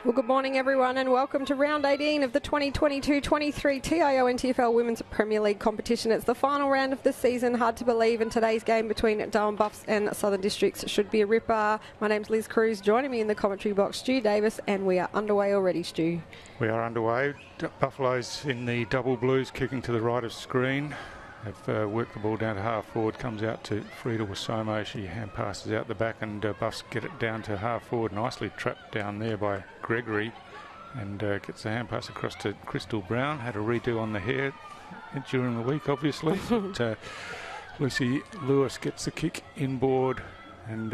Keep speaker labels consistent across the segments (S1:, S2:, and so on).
S1: Well, good morning, everyone, and welcome to round 18 of the 2022-23 TIO NTFL Women's Premier League competition. It's the final round of the season. Hard to believe, and today's game between Darwin Buffs and Southern Districts should be a ripper. My name's Liz Cruz. Joining me in the commentary box, Stu Davis, and we are underway already, Stu.
S2: We are underway. Buffalo's in the double blues, kicking to the right of screen. They've worked the ball down to half forward, comes out to Frida Wasomo. She hand passes out the back, and Buffs get it down to half forward. Nicely trapped down there by Gregory, and gets the hand pass across to Crystal Brown. Had a redo on the hair during the week, obviously. But, Lucy Lewis gets the kick inboard, and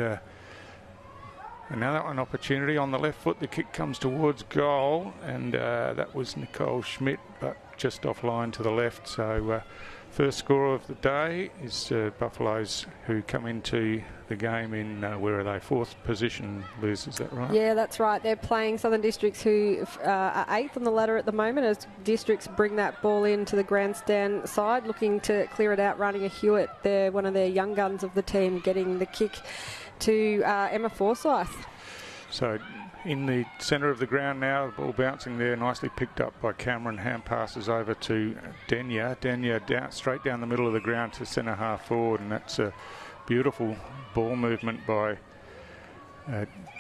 S2: another opportunity on the left foot. The kick comes towards goal, and that was Nicole Schmidt, but just offline to the left. So first scorer of the day is Buffaloes, who come into the game in, where are they, fourth position, Liz, is that right? Yeah,
S1: that's right. They're playing Southern Districts, who are eighth on the ladder at the moment, as Districts bring that ball into the grandstand side, looking to clear it out, running a Hewitt. They're one of their young guns of the team, getting the kick to Emma Forsyth.
S2: So in the centre of the ground now, the ball bouncing there, nicely picked up by Cameron. Hand passes over to Denya. Denya down, straight down the middle of the ground to centre half forward, and that's a beautiful ball movement by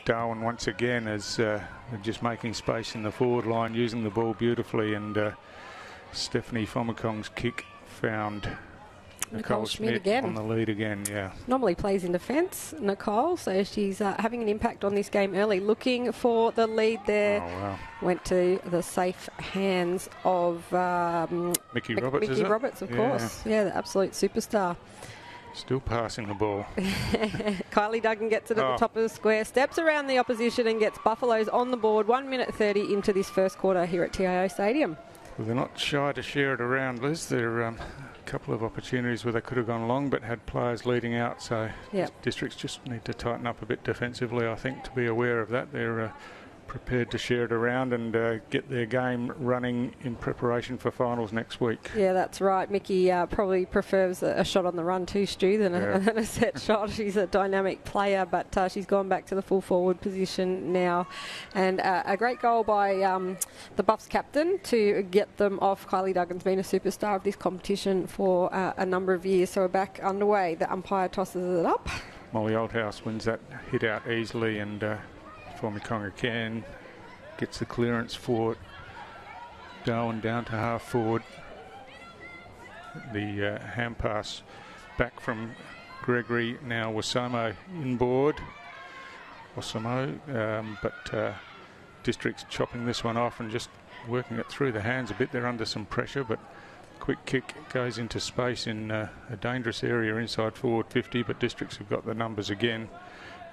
S2: Darwin once again, as just making space in the forward line, using the ball beautifully, and Stephanie Fomikong's kick found Nicole Schmidt again on the lead again. Yeah,
S1: normally plays in defence, Nicole, so she's having an impact on this game early, looking for the lead there.
S2: Oh, wow.
S1: Went to the safe hands of
S2: Mickey Roberts,
S1: Mickey Roberts, of course. Yeah, the absolute superstar.
S2: Still passing the ball.
S1: Kylie Duggan gets it at the top of the square, steps around the opposition and gets Buffaloes on the board. 1 minute 30 into this first quarter here at TIO Stadium.
S2: Well, they're not shy to share it around, Liz. There are a couple of opportunities where they could have gone long but had players leading out, so Districts just need to tighten up a bit defensively, I think, to be aware of that. They're prepared to share it around and get their game running in preparation for finals next week.
S1: Yeah, that's right. Mickey probably prefers a shot on the run too, Stu, than a set shot. She's a dynamic player, but she's gone back to the full forward position now. And a great goal by the Buffs captain to get them off. Kylie Duggan's been a superstar of this competition for a number of years, so we're back underway. The umpire tosses it up.
S2: Molly Oldhouse wins that hit out easily, and Fomikong again gets the clearance for it. Darwin down to half forward. The hand pass back from Gregory. Now Wasomo inboard. But Districts chopping this one off and just working it through the hands a bit. They're under some pressure, but quick kick goes into space in a dangerous area inside forward 50, but Districts have got the numbers again.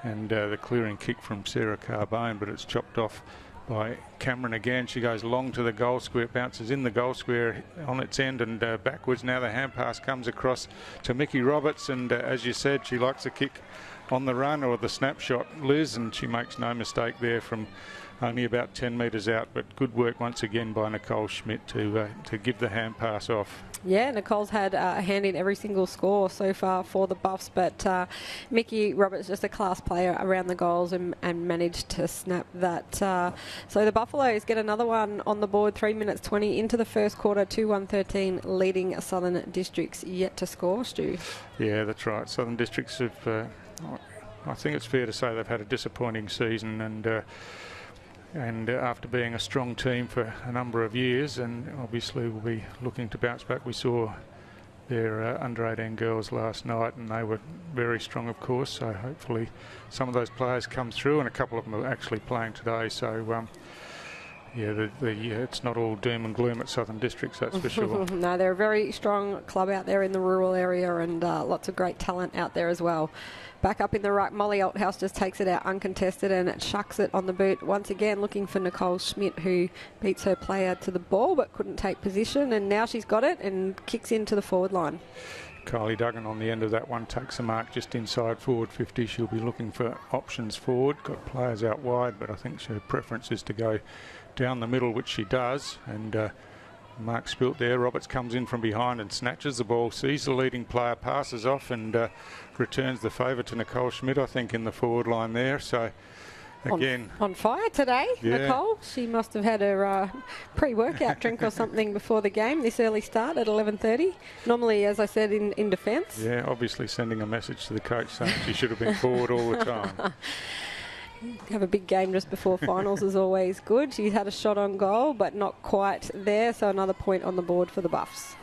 S2: And the clearing kick from Sarah Carbone, but it's chopped off by Cameron again. She goes long to the goal square, bounces in the goal square on its end and backwards. Now the hand pass comes across to Mickey Roberts, and as you said, she likes a kick on the run or the snapshot, Liz, and she makes no mistake there from only about 10 metres out. But good work once again by Nicole Schmidt to give the hand pass off.
S1: Yeah, Nicole's had a hand in every single score so far for the Buffs, but Mickey Roberts just a class player around the goals and managed to snap that. So the Buffaloes get another one on the board, 3 minutes 20 into the first quarter, 2-1-13, leading Southern Districts yet to score, Stu.
S2: Yeah, that's right. Southern Districts have, I think it's fair to say they've had a disappointing season, and after being a strong team for a number of years, and obviously we'll be looking to bounce back. We saw their under 18 girls last night, and they were very strong, of course, so hopefully some of those players come through, and a couple of them are actually playing today. So it's not all doom and gloom at Southern Districts, that's for sure.
S1: No, they're a very strong club out there in the rural area, and lots of great talent out there as well. Back up in the ruck, Molly Althouse just takes it out uncontested and chucks it on the boot. Once again, looking for Nicole Schmidt, who beats her player to the ball but couldn't take position. And now she's got it and kicks into the forward line.
S2: Kylie Duggan on the end of that one takes a mark just inside forward 50. She'll be looking for options forward. Got players out wide, but I think her preference is to go down the middle, which she does. And Mark Spilt there. Roberts comes in from behind and snatches the ball, sees the leading player, passes off and returns the favour to Nicole Schmidt, I think, in the forward line there. So again.
S1: On fire today,
S2: Yeah.
S1: Nicole. She must have had her pre-workout drink or something before the game, this early start at 11:30. Normally, as I said, in defence.
S2: Yeah, obviously sending a message to the coach saying she should have been forward all the time.
S1: Have a big game just before finals is always good. She had a shot on goal, but not quite there, so another point on the board for the Buffs.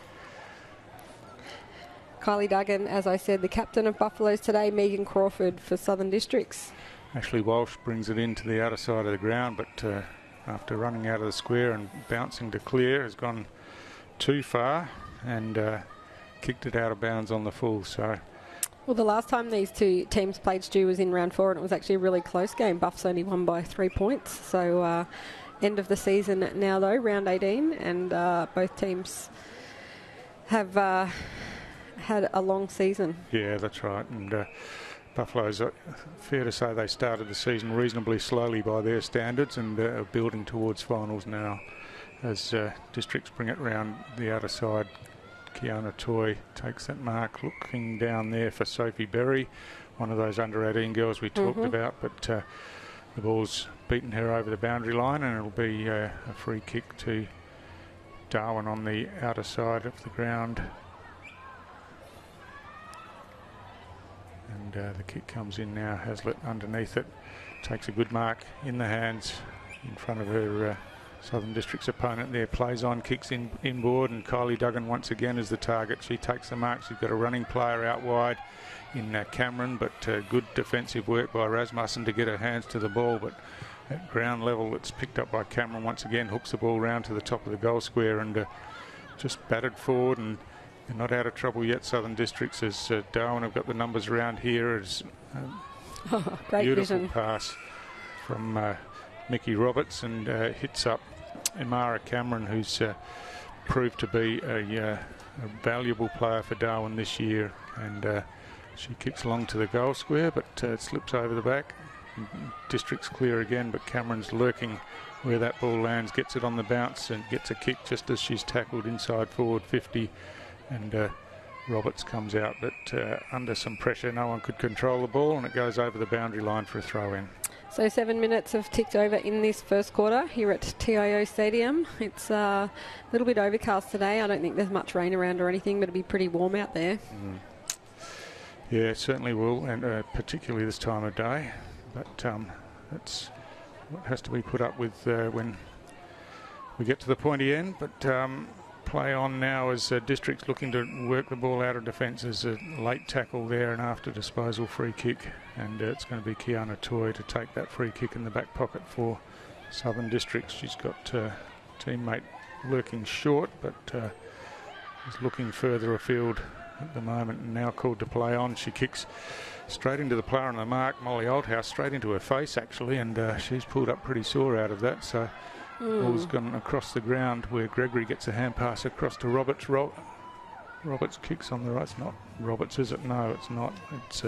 S1: Kylie Duggan, as I said, the captain of Buffaloes today. Megan Crawford for Southern Districts.
S2: Ashley Walsh brings it into the outer side of the ground, but after running out of the square and bouncing to clear, has gone too far and kicked it out of bounds on the full. So.
S1: Well, the last time these two teams played, Stu, was in round 4, and it was actually a really close game. Buffs only won by 3 points. So end of the season now, though, round 18, and both teams have had a long season.
S2: Yeah, that's right. And Buffalo's, fair to say, they started the season reasonably slowly by their standards and are building towards finals now as Districts bring it round the outer side. Kiana Toy takes that mark, looking down there for Sophie Berry, one of those under-18 girls we talked about, but the ball's beaten her over the boundary line, and it'll be a free kick to Darwin on the outer side of the ground. And the kick comes in now. Hazlitt underneath it, takes a good mark in the hands in front of her Southern District's opponent there, plays on, kicks inboard, and Kylie Duggan once again is the target. She takes the mark. She's got a running player out wide in Cameron, but good defensive work by Rasmussen to get her hands to the ball, but at ground level it's picked up by Cameron once again, hooks the ball round to the top of the goal square and just batted forward, and they're not out of trouble yet, Southern Districts, as Darwin have got the numbers around here. It's
S1: great
S2: beautiful
S1: vision.
S2: pass from Mickey Roberts and hits up Imara Cameron, who's proved to be a valuable player for Darwin this year, and she kicks along to the goal square, but it slips over the back. District's clear again, but Cameron's lurking where that ball lands, gets it on the bounce and gets a kick just as she's tackled inside forward 50, and Roberts comes out, but under some pressure no one could control the ball, and it goes over the boundary line for a throw in.
S1: So 7 minutes have ticked over in this first quarter here at TIO Stadium. It's a little bit overcast today. I don't think there's much rain around or anything, but it'll be pretty warm out there.
S2: Yeah, it certainly will, and particularly this time of day. But that's what has to be put up with when we get to the pointy end. But play on now as District's looking to work the ball out of defence. There's a late tackle there, and after disposal free kick, and it's going to be Kiana Toy to take that free kick in the back pocket for Southern Districts. She's got teammate lurking short, but is looking further afield at the moment, and now called to play on. She kicks straight into the player on the mark, Molly Oldhouse, straight into her face actually, and she's pulled up pretty sore out of that. So ball's gone across the ground where Gregory gets a hand pass across to Roberts. Roberts kicks on the right. It's not Roberts, is it? No, it's not. It's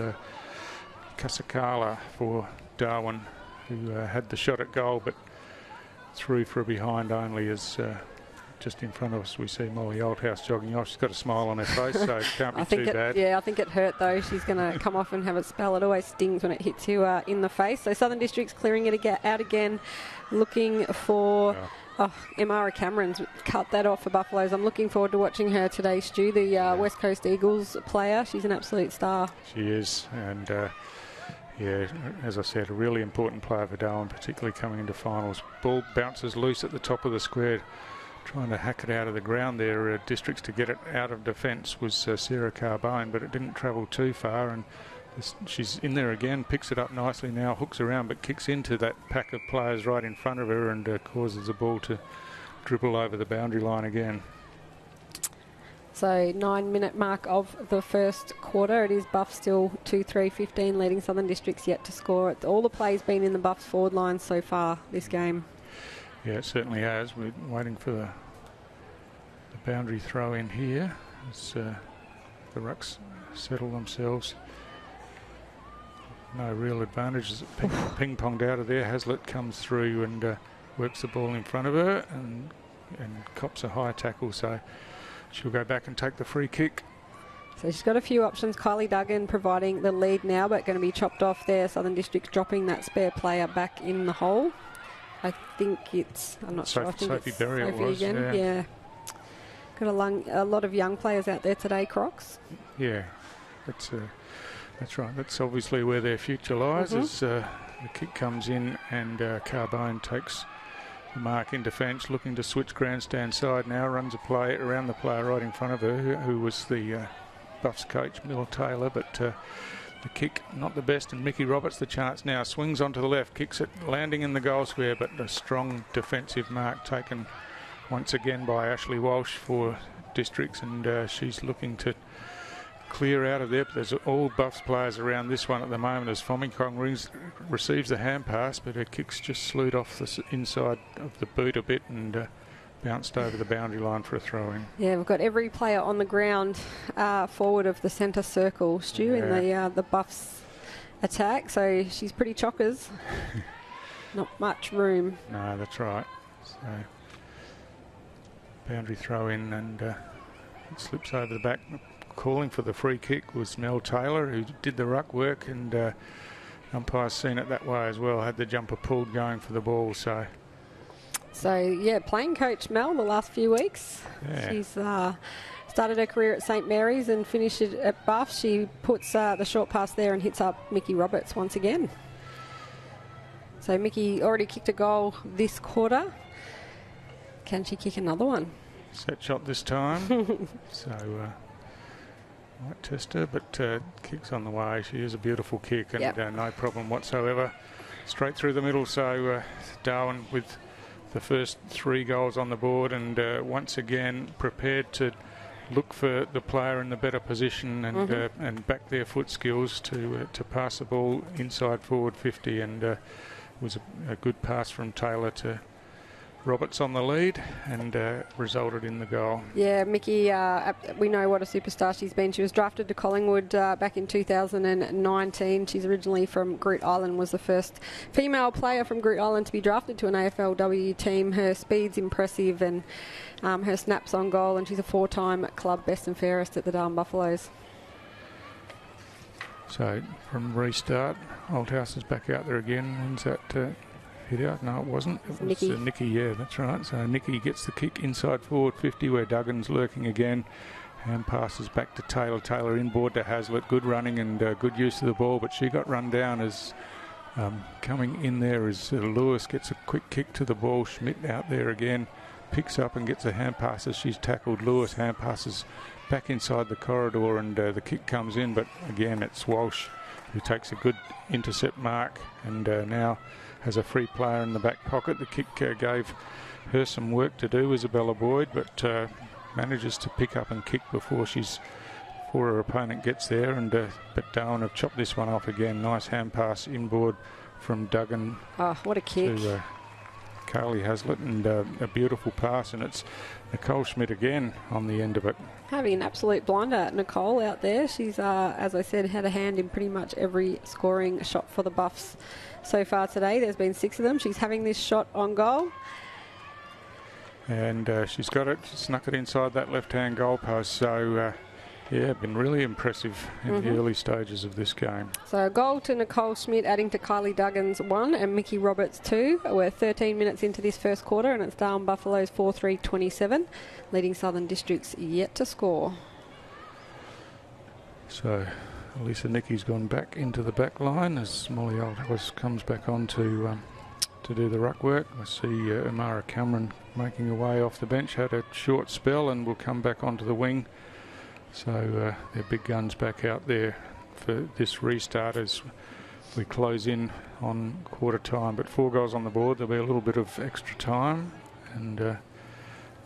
S2: Kasakala for Darwin, who had the shot at goal, but through for a behind only, as just in front of us we see Molly Oldhouse jogging off. She's got a smile on her face, so it can't be too bad.
S1: Yeah, I think it hurt though. She's going to come off and have it spell. It always stings when it hits you in the face. So Southern District's clearing it out again, looking for... Imara Cameron's cut that off for Buffaloes. I'm looking forward to watching her today, Stu, the West Coast Eagles player. She's an absolute star.
S2: She is, and yeah, as I said, a really important player for Darwin, particularly coming into finals. Ball bounces loose at the top of the square, trying to hack it out of the ground there. Districts to get it out of defence was Sarah Carbone, but it didn't travel too far, and she's in there again, picks it up nicely now, hooks around, but kicks into that pack of players right in front of her and causes the ball to dribble over the boundary line again.
S1: So 9-minute mark of the first quarter. It is Buff still 2-3-15, leading Southern Districts yet to score. All the play's been in the Buffs forward line so far this game.
S2: Yeah, it certainly has. We're waiting for the boundary throw in here as the Rucks settle themselves. No real advantage as it ping-ponged out of there. Hazlitt comes through and works the ball in front of her and cops a high tackle, so she'll go back and take the free kick.
S1: So she's got a few options. Kylie Duggan providing the lead now, but going to be chopped off there. Southern District dropping that spare player back in the hole. I think it's, I'm not sure. I think
S2: Sophie
S1: it's
S2: Berry
S1: Sophie
S2: it was,
S1: again. Yeah. Got a lot of young players out there today, Crocs.
S2: Yeah, that's right. That's obviously where their future lies as the kick comes in and Carbone takes the mark in defence, looking to switch grandstand side now, runs a play around the player right in front of her, who was the Buffs coach, Mill Taylor, but the kick not the best, and Mickey Roberts the chance now, swings onto the left, kicks it, landing in the goal square, but a strong defensive mark taken once again by Ashley Walsh for Districts, and she's looking to clear out of there. But there's all Buffs players around this one at the moment as Fomingkong receives the hand pass, but her kick's just slewed off the inside of the boot a bit and bounced over the boundary line for a throw-in.
S1: Yeah, we've got every player on the ground forward of the centre circle, Stu, in the Buffs attack. So she's pretty chockers. Not much room.
S2: No, that's right. So boundary throw-in, and it slips over the back. Calling for the free kick was Mel Taylor, who did the ruck work, and umpire's seen it that way as well. Had the jumper pulled going for the ball. So yeah, playing coach Mel the last few weeks. Yeah. She's started her career at St Mary's and finished it at Buff. She puts the short pass there and hits up Mickey Roberts once again. So Mickey already kicked a goal this quarter. Can she kick another one? Set shot this time. So might test her, but kick's on the way. She is a beautiful kick, and no problem whatsoever. Straight through the middle. So Darwin with the first 3 goals on the board, and once again prepared to look for the player in the better position and back their foot skills to pass the ball inside forward 50, and was a good pass from Taylor to Roberts on the lead, and resulted in the goal. Yeah,
S1: Mickey, we know what a superstar she's been. She was drafted to Collingwood back in 2019. She's originally from Groote Eylandt, was the first female player from Groote Eylandt to be drafted to an AFLW team. Her speed's impressive, and her snaps on goal, and she's a 4-time club best and fairest at the Darwin Buffaloes.
S2: So from restart, Oldhouse is back out there again. When's that hit out? No, it wasn't. It was Nikki, yeah, that's right. So Nikki gets the kick inside forward 50 where Duggan's lurking again. Hand passes back to Taylor. Taylor inboard to Hazlitt. Good running and good use of the ball, but she got run down as coming in there as Lewis gets a quick kick to the ball. Schmidt out there again. Picks up and gets a hand pass as she's tackled. Lewis hand passes back inside the corridor, and the kick comes in, but again it's Walsh who takes a good intercept mark, and now has a free player in the back pocket. The kick gave her some work to do, Isabella Boyd, but manages to pick up and kick before her opponent gets there, and but Darwin have chopped this one off again. Nice hand pass inboard from Duggan.
S1: Oh, what a kick.
S2: To Carly Hazlitt, and a beautiful pass, and it's Nicole Schmidt again on the end of it.
S1: Having an absolute blinder, Nicole out there. She's, as I said, had a hand in pretty much every scoring shot for the Buffs so far today. There's been 6 of them. She's having this shot on goal.
S2: And she's got it, snuck it inside that left-hand goalpost. So, yeah, been really impressive in the early stages of this game.
S1: So a goal to Nicole Schmidt, adding to Kylie Duggan's 1 and Mickey Roberts 2. We're 13 minutes into this first quarter, and it's Darwin Buffaloes 4-3-27, leading Southern Districts yet to score.
S2: So Elisa Nicky's gone back into the back line as Molly Oldhouse comes back on to do the ruck work. I see Amara Cameron making her way off the bench, had a short spell and will come back onto the wing. So their big guns back out there for this restart as we close in on quarter time. But 4 goals on the board, there'll be a little bit of extra time, and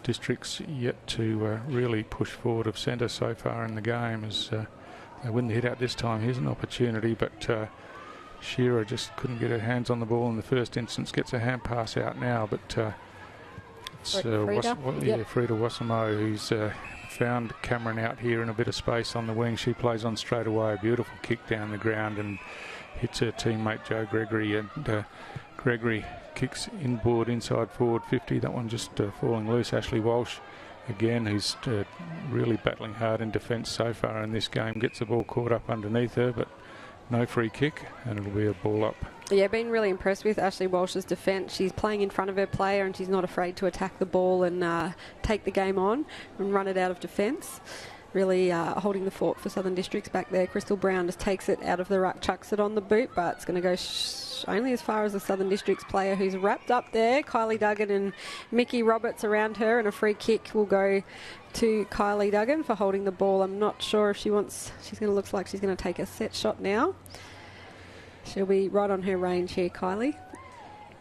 S2: Districts yet to really push forward of centre so far in the game as they win the hit out this time. Here's an opportunity, but Shearer just couldn't get her hands on the ball in the first instance. Gets a hand pass out now, but it's Frida Wassamo who's found Cameron out here in a bit of space on the wing. She plays on straight away. A beautiful kick down the ground and hits her teammate Joe Gregory, and Gregory kicks inboard inside forward 50. That one just falling loose. Ashley Walsh again, who's really battling hard in defence so far in this game, gets the ball caught up underneath her, but no free kick, and it'll be a ball up.
S1: Yeah, been really impressed with Ashley Walsh's defence. She's playing in front of her player and she's not afraid to attack the ball and take the game on and run it out of defence. Really holding the fort for Southern Districts back there. Crystal Brown just takes it out of the ruck, chucks it on the boot, but it's going to go only as far as the Southern Districts player who's wrapped up there. Kylie Duggan and Mickey Roberts around her, and a free kick will go to Kylie Duggan for holding the ball. I'm not sure if she's going to look like she's going to take a set shot now. She'll be right on her range here, Kylie.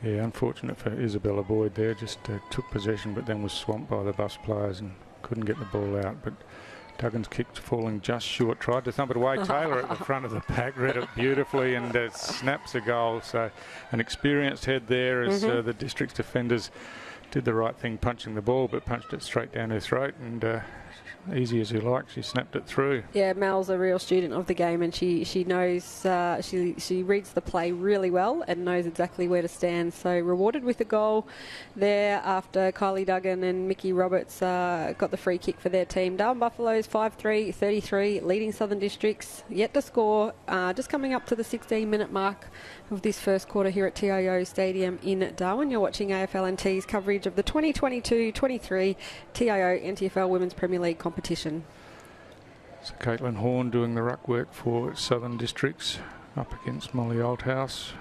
S2: Yeah, unfortunate for Isabella Boyd there. Just took possession but then was swamped by the bus players and couldn't get the ball out. But Duggan's kick falling just short. Tried to thump it away. Taylor at the front of the pack read it beautifully and snaps a goal. So an experienced head there as the district's defenders did the right thing punching the ball, but punched it straight down her throat, and easy as you like, she snapped it through. Yeah,
S1: Mel's a real student of the game, and she knows, she reads the play really well and knows exactly where to stand. So rewarded with a goal there after Kylie Duggan and Mickey Roberts got the free kick for their team. Darwin Buffaloes 5-3-33, leading Southern Districts, yet to score, just coming up to the 16-minute mark of this first quarter here at TIO Stadium in Darwin. You're watching AFLNT's coverage of the 2022-23 TIO NTFL Women's Premier League competition.
S2: So Caitlin Horn doing the ruck work for Southern Districts up against Molly Althouse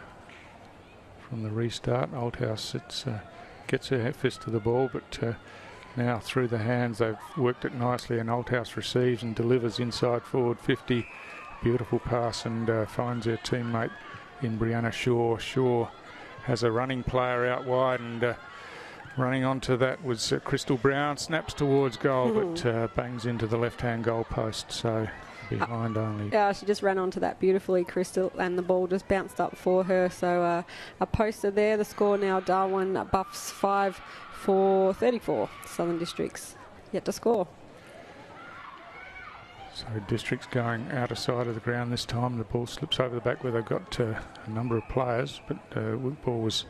S2: from the restart. Althouse gets her fist to the ball, but now through the hands they've worked it nicely, and Althouse receives and delivers inside forward 50. Beautiful pass, and finds her teammate in Brianna Shaw. Shaw has a running player out wide, and running onto that was Crystal Brown. Snaps towards goal, but bangs into the left-hand goal post, so behind only. Yeah,
S1: she just ran onto that beautifully, Crystal, and the ball just bounced up for her. So a poster there. The score now, Darwin Buffs 5-34. Southern Districts yet to score.
S2: So Districts going out of side of the ground this time. The ball slips over the back where they've got a number of players, but the ball was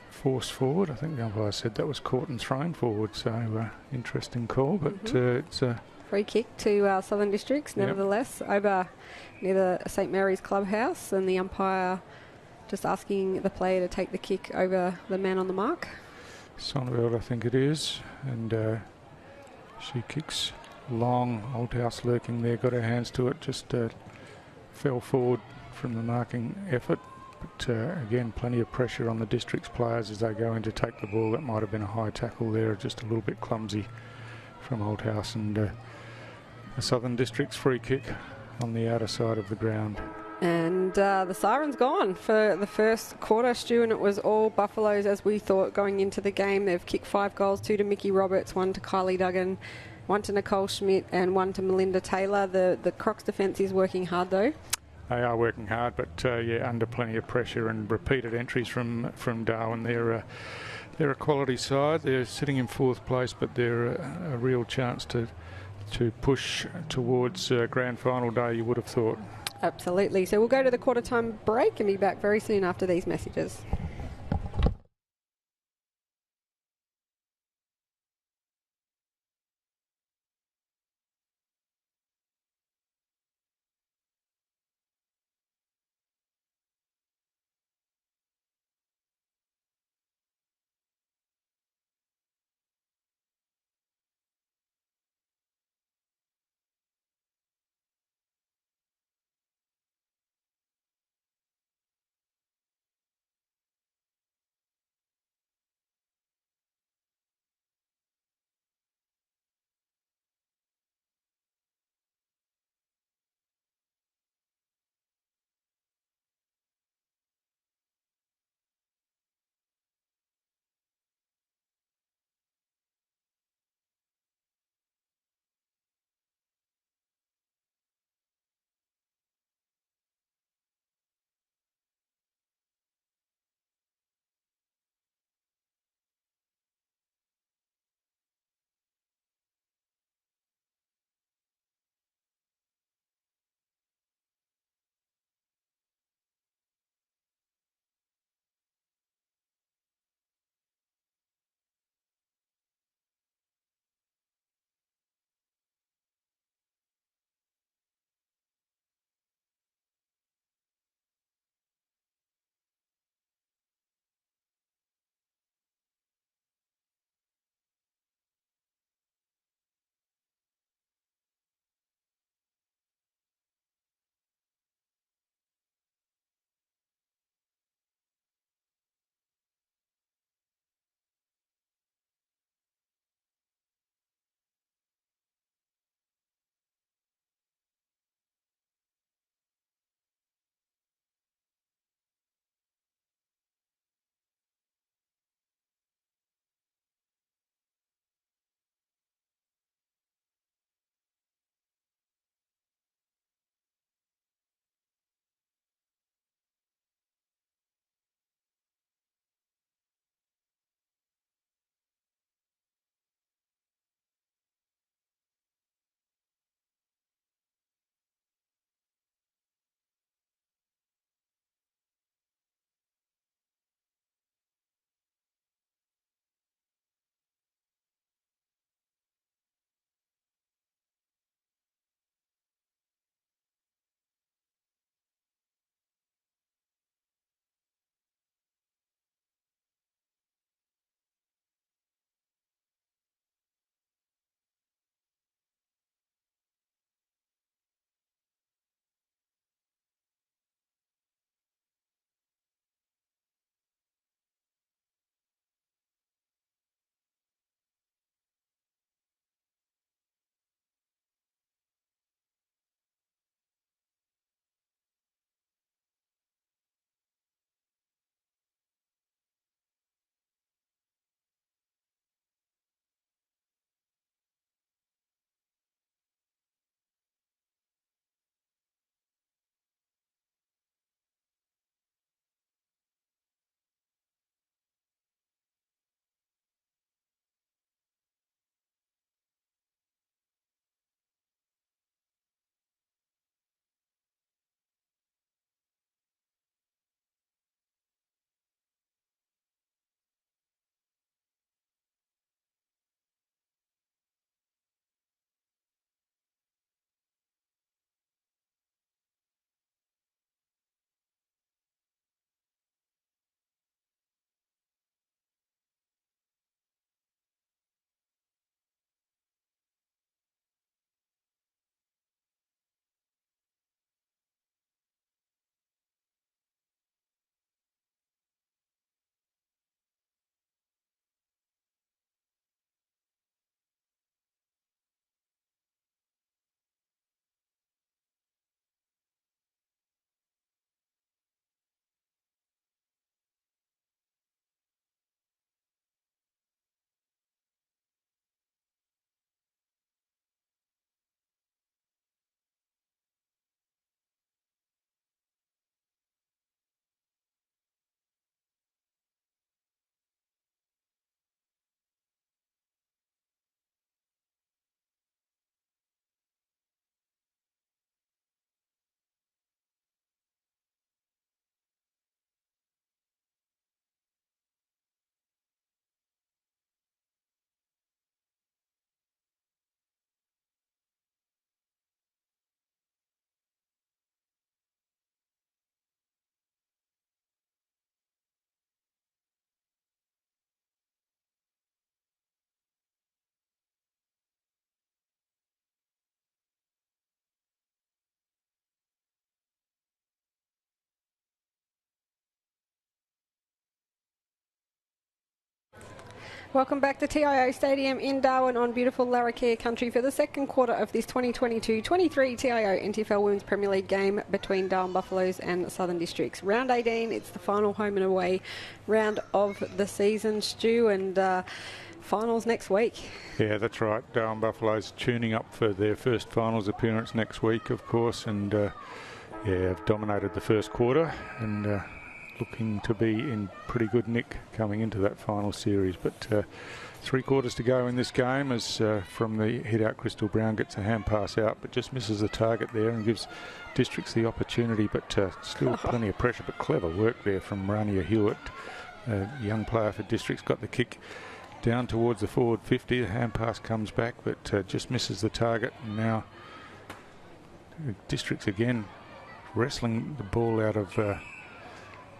S2: forced forward. I think the umpire said that was caught and thrown forward, so interesting call, but it's a
S1: free kick to Southern Districts nevertheless, over near the St Mary's clubhouse, and the umpire just asking the player to take the kick over the man on the mark.
S2: Sonneveld, I think it is, and she kicks long. Althouse lurking there, got her hands to it, just fell forward from the marking effort. But again, plenty of pressure on the Districts players as they go in to take the ball. That might have been a high tackle there, just a little bit clumsy from Althouse, and a Southern Districts free kick on the outer side of the ground.
S1: And the siren's gone for the first quarter, Stu, and it was all Buffaloes as we thought going into the game. They've kicked 5 goals, 2 to Mickey Roberts, 1 to Kylie Duggan, 1 to Nicole Schmidt, and 1 to Melinda Taylor. The Crocs defence is working hard though.
S2: They are working hard, but yeah, under plenty of pressure and repeated entries from Darwin. They're a quality side. They're sitting in 4th place, but they're a real chance to push towards grand final day, you would have thought.
S1: Absolutely. So we'll go to the quarter time break and be back very soon after these messages. Welcome back to TIO Stadium in Darwin on beautiful Larrakia country for the second quarter of this 2022-23 TIO NTFL Women's Premier League game between Darwin Buffaloes and Southern Districts. Round 18, it's the final home and away round of the season, Stu, and finals next week.
S2: Yeah, that's right. Darwin Buffaloes tuning up for their first finals appearance next week, of course, and have dominated the first quarter and looking to be in pretty good nick coming into that final series. But 3 quarters to go in this game as from the hit out, Crystal Brown gets a hand pass out but just misses the target there and gives Districts the opportunity, but still plenty of pressure, but clever work there from Rania Hewitt, a young player for Districts. Got the kick down towards the forward 50, the hand pass comes back but just misses the target, and now Districts again wrestling the ball out of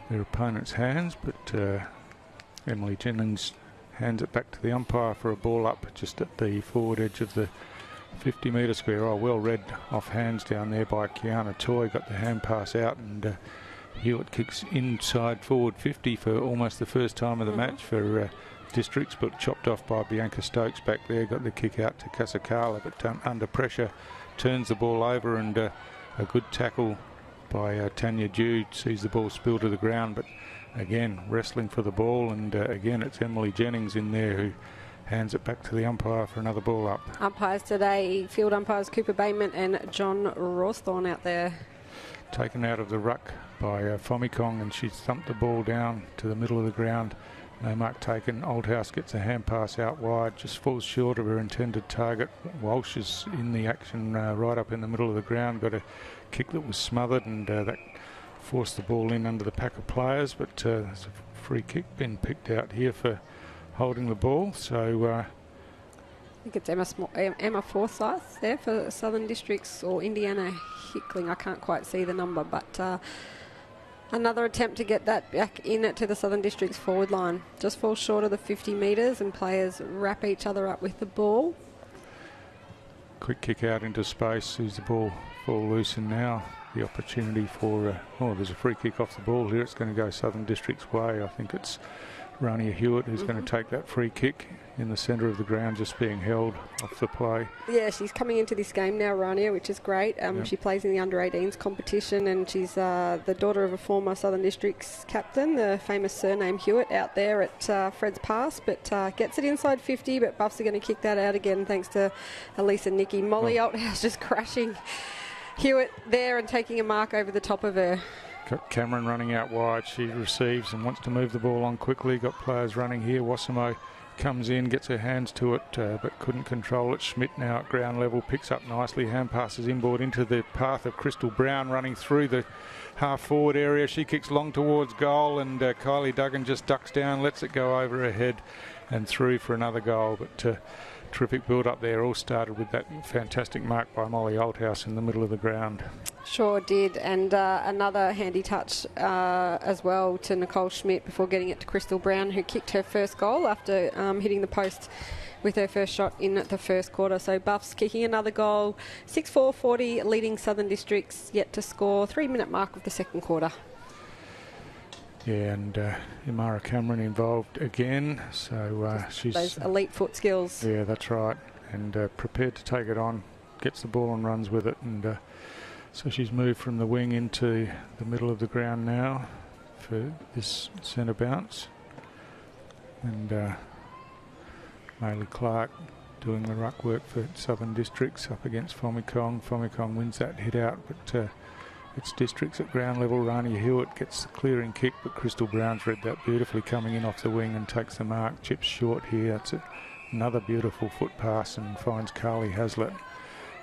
S2: their opponent's hands, but Emily Jennings hands it back to the umpire for a ball up just at the forward edge of the 50-metre square. Oh, well read off hands down there by Kiana Toy. Got the hand pass out, and Hewitt kicks inside forward 50 for almost the first time of the match for Districts, but chopped off by Bianca Stokes back there. Got the kick out to Kasakala, but under pressure turns the ball over, and a good tackle by Tanya Jude sees the ball spill to the ground, but again wrestling for the ball, and again it's Emily Jennings in there who hands it back to the umpire for another ball up.
S1: Umpires today, field umpires Cooper Bayman and John Rawsthorne out there.
S2: Taken out of the ruck by Fomikong, and she's thumped the ball down to the middle of the ground. No mark taken. Oldhouse gets a hand pass out wide, just falls short of her intended target. Walsh is in the action right up in the middle of the ground. Got a kick that was smothered, and that forced the ball in under the pack of players, but there's a free kick been picked out here for holding the ball. So
S1: I think it's Emma Forsyth there for Southern Districts, or Indiana Hickling. I can't quite see the number, but another attempt to get that back in to the Southern Districts forward line. Just falls short of the 50 metres, and players wrap each other up with the ball.
S2: Quick kick out into space, sees the ball fall loose, and now the opportunity for there's a free kick off the ball here. It's going to go Southern Districts way. I think it's Rania Hewitt who's going to take that free kick in the centre of the ground, just being held off the play.
S1: Yeah, she's coming into this game now, Rania, which is great. She plays in the under-18s competition, and she's the daughter of a former Southern Districts captain, the famous surname Hewitt, out there at Fred's Pass, but gets it inside 50, but Buffs are going to kick that out again thanks to Elisa Nicky. Molly Oldhouse just crashing Hewitt there and taking a mark over the top of her.
S2: Got Cameron running out wide. She receives and wants to move the ball on quickly. Got players running here. Wasimo comes in, gets her hands to it, but couldn't control it. Schmidt now at ground level, picks up nicely. Hand passes inboard into the path of Crystal Brown, running through the half-forward area. She kicks long towards goal, and Kylie Duggan just ducks down, lets it go over her head and through for another goal. But terrific build-up there. All started with that fantastic mark by Molly Oldhouse in the middle of the ground.
S1: Sure did, and another handy touch as well to Nicole Schmidt before getting it to Crystal Brown, who kicked her first goal after hitting the post with her first shot in the first quarter. So Buffs kicking another goal, 6-4-40, leading Southern Districts yet to score. 3-minute mark of the second quarter.
S2: Yeah, and Imara Cameron involved again, so she's
S1: those elite foot skills.
S2: Yeah, that's right, and prepared to take it on, gets the ball and runs with it, and so she's moved from the wing into the middle of the ground now for this centre bounce, and Maylee Clark doing the ruck work for Southern Districts up against Fomikong. Fomikong wins that hit out, but it's Districts at ground level. Rania Hewitt gets the clearing kick, but Crystal Brown's read that beautifully, coming in off the wing and takes the mark. Chips short here. That's another beautiful foot pass and finds Carly Hazlitt.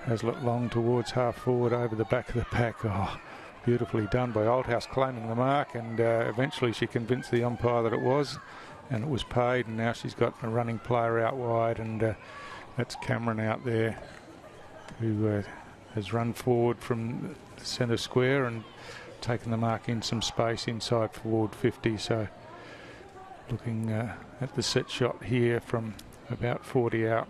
S2: Hazlitt long towards half forward over the back of the pack. Oh, beautifully done by Oldhouse, claiming the mark, and eventually she convinced the umpire that it was, and it was paid, and now she's got a running player out wide, and that's Cameron out there who has run forward from the centre square and taken the mark in some space inside forward 50. So looking at the set shot here from about 40 out.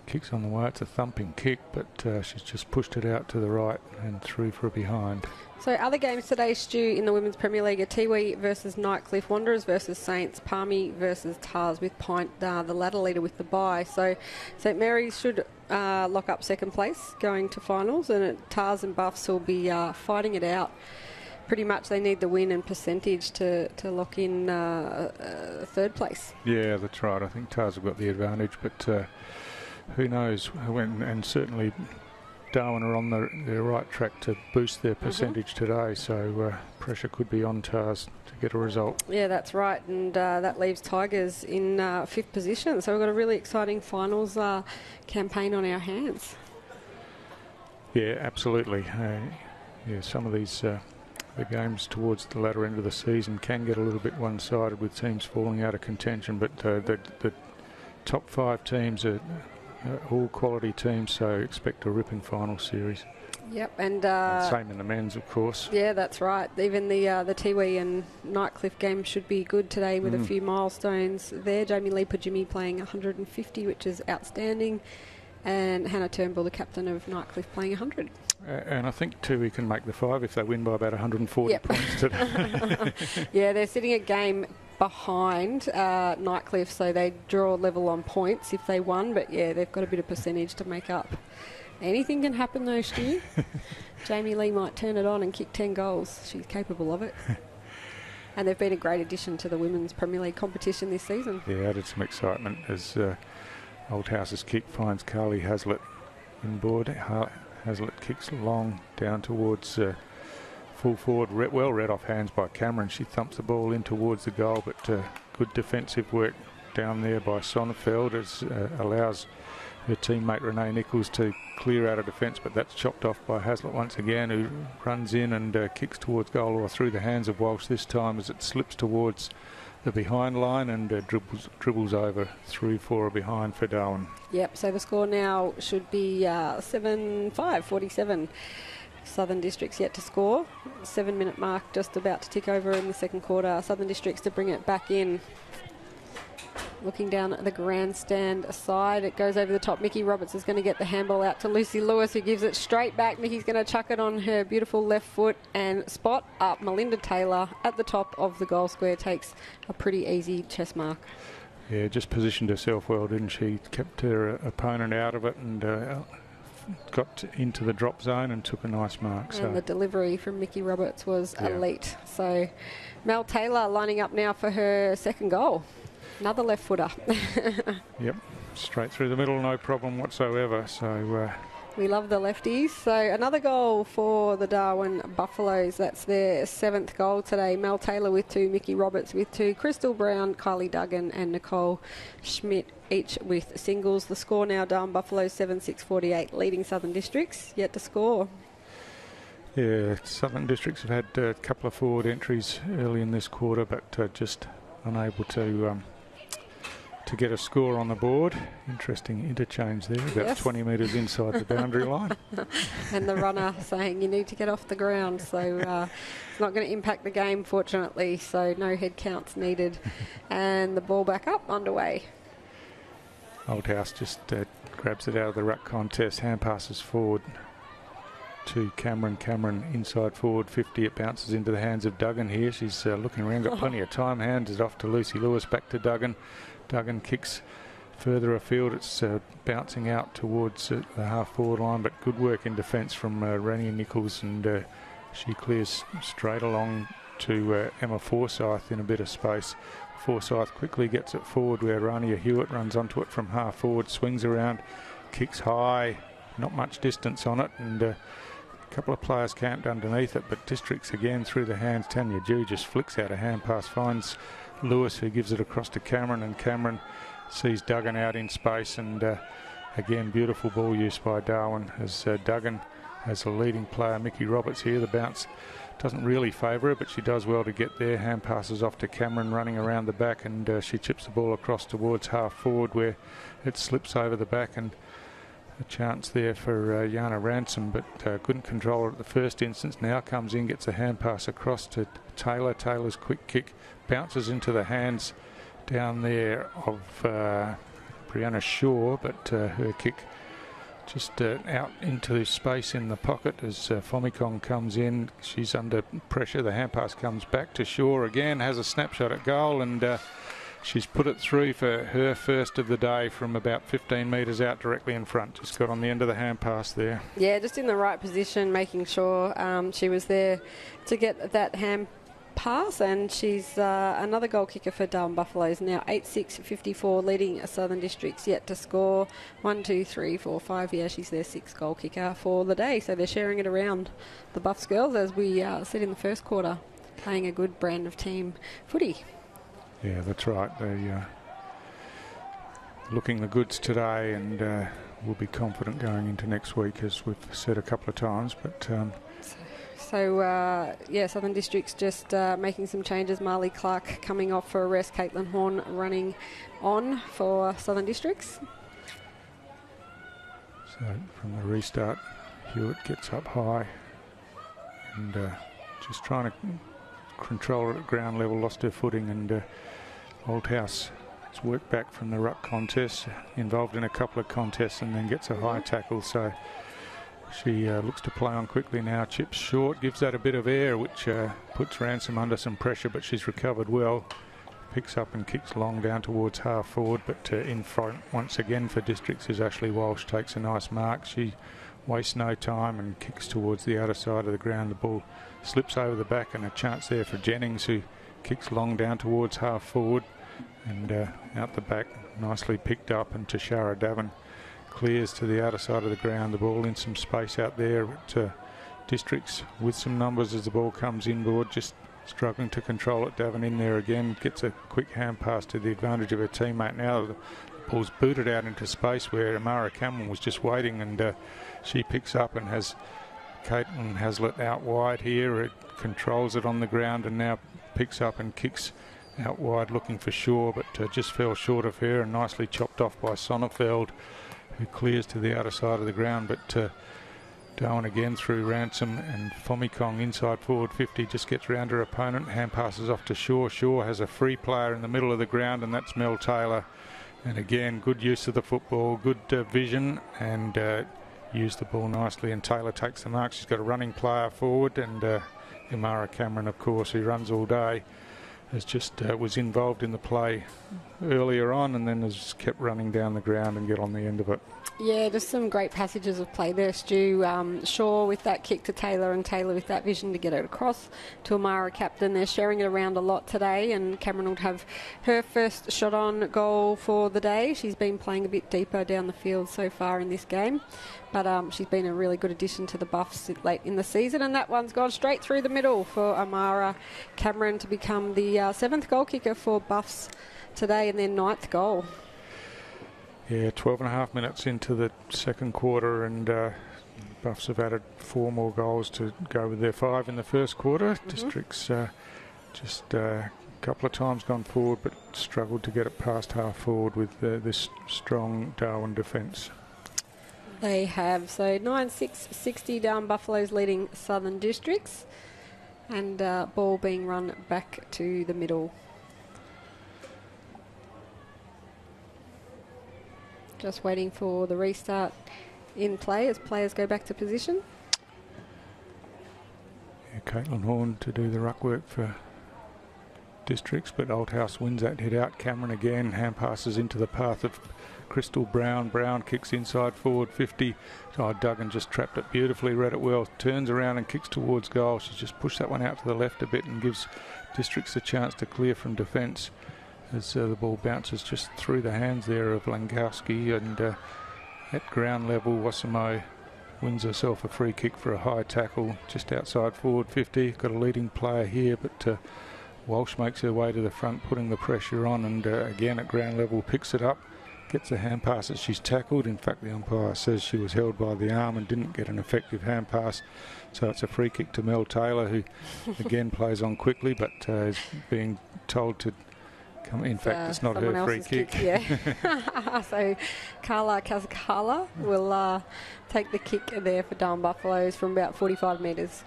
S2: Kick's on the way. It's a thumping kick, but she's just pushed it out to the right and through for a behind.
S1: So other games today, Stu, in the Women's Premier League are Tiwi versus Nightcliff, Wanderers versus Saints, Palmy versus Tars, with Pint the ladder leader with the bye. So St Mary's should lock up second place going to finals, and Tars and Buffs will be fighting it out. Pretty much they need the win and percentage to lock in third place.
S2: Yeah, that's right. I think Tars have got the advantage, but who knows when, and certainly Darwin are on their right track to boost their percentage today, so pressure could be on Tars to get a result.
S1: Yeah, that's right, and that leaves Tigers in 5th position, so we've got a really exciting finals campaign on our hands.
S2: Yeah, absolutely. Yeah, some of these the games towards the latter end of the season can get a little bit one-sided with teams falling out of contention, but the top 5 teams are all quality teams, so expect a ripping final series.
S1: Yep, and
S2: same in the men's, of course.
S1: Yeah, that's right. Even the Tiwi and Nightcliff game should be good today with a few milestones there. Jamie Leeper-Jimmy playing 150, which is outstanding, and Hannah Turnbull, the captain of Nightcliff, playing 100.
S2: And I think Tiwi can make the 5 if they win by about 140 points today.
S1: Yeah, they're sitting a game behind Nightcliff, so they draw level on points if they won, but yeah, they've got a bit of percentage to make up. Anything can happen though, Stu. Jamie Lee might turn it on and kick 10 goals. She's capable of it. And they've been a great addition to the Women's Premier League competition this season. Yeah,
S2: added some excitement as Old House's kick finds Carly Hazlitt inboard. Hazlitt kicks long down towards full forward, well read off hands by Cameron. She thumps the ball in towards the goal, but good defensive work down there by Sonnefeld as allows her teammate Renee Nichols to clear out of defence, but that's chopped off by Hazlitt once again, who runs in and kicks towards goal or through the hands of Walsh this time as it slips towards the behind line and dribbles over through for a behind for Darwin.
S1: Yep, so the score now should be 7-5, 47. Southern Districts yet to score. 7-minute mark just about to tick over in the second quarter. Southern Districts to bring it back in. Looking down at the grandstand side, it goes over the top. Mickey Roberts is going to get the handball out to Lucy Lewis, who gives it straight back. Mickey's going to chuck it on her beautiful left foot and spot up Melinda Taylor at the top of the goal square. Takes a pretty easy chest mark.
S2: Yeah, just positioned herself well, didn't she? Kept her opponent out of it and got into the drop zone and took a nice mark.
S1: And
S2: so
S1: the delivery from Mickey Roberts was elite. So Mel Taylor lining up now for her second goal. Another left footer.
S2: Yep, straight through the middle, no problem whatsoever. So
S1: we love the lefties. So another goal for the Darwin Buffaloes. That's their 7th goal today. Mel Taylor with 2, Mickey Roberts with 2, Crystal Brown, Kylie Duggan and Nicole Schmidt each with singles. The score now, Darwin Buffaloes 7-6-48, leading Southern Districts yet to score.
S2: Yeah, Southern Districts have had a couple of forward entries early in this quarter, but just unable to get a score on the board. Interesting interchange there, about 20 metres inside the boundary line.
S1: And the runner saying you need to get off the ground, so it's not going to impact the game, fortunately, so no head counts needed. And the ball back up, underway.
S2: Old House just grabs it out of the ruck contest, hand passes forward to Cameron. Cameron inside forward 50. It bounces into the hands of Duggan here. She's looking around, got plenty of time. Hands it off to Lucy Lewis, back to Duggan. Duggan kicks further afield. It's bouncing out towards the half forward line, but good work in defence from Rennie Nichols, and she clears straight along to Emma Forsyth in a bit of space. Forsyth quickly gets it forward where Rania Hewitt runs onto it from half forward, swings around, kicks high, not much distance on it, and a couple of players camped underneath it, but Districts again through the hands. Tanya Jew just flicks out a hand pass, finds Lewis, who gives it across to Cameron, and Cameron sees Duggan out in space, and again beautiful ball use by Darwin as Duggan has a leading player, Mickey Roberts here. The bounce doesn't really favour her, but she does well to get there. Hand passes off to Cameron running around the back, and she chips the ball across towards half forward where it slips over the back, and a chance there for Yana Ransom, but couldn't control it at the first instance. Now comes in, gets a hand pass across to Taylor. Taylor's quick kick bounces into the hands down there of Brianna Shaw, but her kick just out into space in the pocket as Fomikong comes in. She's under pressure. The hand pass comes back to Shaw again, has a snapshot at goal, and she's put it through for her first of the day from about 15 metres out directly in front. Just got on the end of the hand pass there.
S1: Yeah, just in the right position, making sure she was there to get that hand pass, and she's another goal kicker for Darwin Buffaloes now. 8-6-54, leading Southern Districts yet to score. 1, 2, 3, 4, 5. Yeah, she's their 6th goal kicker for the day. So they're sharing it around the Buffs girls, as we said in the first quarter, playing a good brand of team footy.
S2: Yeah, that's right. They're looking the goods today, and will be confident going into next week, as we've said a couple of times. But
S1: yeah, Southern Districts just making some changes. Marley Clark coming off for a rest. Caitlin Horn running on for Southern Districts.
S2: So from the restart, Hewitt gets up high and just trying to control it at ground level, lost her footing, and Oldhouse has worked back from the ruck contest, involved in a couple of contests, and then gets a high tackle. So she looks to play on quickly now. Chips short, gives that a bit of air, which puts Ransom under some pressure, but she's recovered well. Picks up and kicks long down towards half forward, but in front once again for Districts is Ashley Walsh. Takes a nice mark. She wastes no time and kicks towards the outer side of the ground. The ball slips over the back, and a chance there for Jennings, who kicks long down towards half forward and out the back, nicely picked up, and Tashara Davin clears to the outer side of the ground. The ball in some space out there, but Districts with some numbers as the ball comes inboard, just struggling to control it. Davin in there again, gets a quick hand pass to the advantage of her teammate. Now the ball's booted out into space where Amara Cameron was just waiting, and she picks up and has Caitlin Hazlitt out wide here. It controls it on the ground and now picks up and kicks out wide looking for Shaw, but just fell short of her, and nicely chopped off by Sonnefeld, who clears to the outer side of the ground. But Darwin again through Ransom, and Fomikong inside forward 50 just gets round her opponent. Hand passes off to Shaw. Shaw has a free player in the middle of the ground, and that's Mel Taylor. And again, good use of the football, good vision, and used the ball nicely. And Taylor takes the mark. She's got a running player forward, and Imara Cameron, of course, who runs all day, has just was involved in the play earlier on, and then has kept running down the ground and get on the end of it.
S1: Yeah, just some great passages of play there, Stu. Shaw with that kick to Taylor, and Taylor with that vision to get it across to Amara Captain. They're sharing it around a lot today, and Cameron will have her first shot on goal for the day. She's been playing a bit deeper down the field so far in this game, but she's been a really good addition to the Buffs late in the season, and that one's gone straight through the middle for Amara Cameron to become the 7th goal kicker for Buffs today, and their 9th goal.
S2: Yeah, 12.5 minutes into the second quarter, and Buffs have added 4 more goals to go with their 5 in the first quarter. Districts just a couple of times gone forward, but struggled to get it past half forward with this strong Darwin defence.
S1: They have. So 9-6-60 Darwin Buffaloes leading Southern Districts, and ball being run back to the middle. Just waiting for the restart in play as players go back to position.
S2: Yeah, Caitlin Horn to do the ruck work for Districts, but Oldhouse wins that hit out. Cameron again, hand passes into the path of Crystal Brown. Brown kicks inside forward 50. Oh, Duggan just trapped it beautifully, read it well, turns around and kicks towards goal. She's just pushed that one out to the left a bit and gives Districts a chance to clear from defence, as the ball bounces just through the hands there of Langowski, and at ground level Wasimo wins herself a free kick for a high tackle just outside forward 50. Got a leading player here, but Walsh makes her way to the front, putting the pressure on, and again at ground level picks it up, gets a hand pass as she's tackled. In fact, the umpire says she was held by the arm and didn't get an effective hand pass, so it's a free kick to Mel Taylor, who again plays on quickly, but is being told to come. In fact, it's not her free kick.
S1: Yeah. So Carla Kazakala will take the kick there for Darwin Buffaloes from about 45 metres.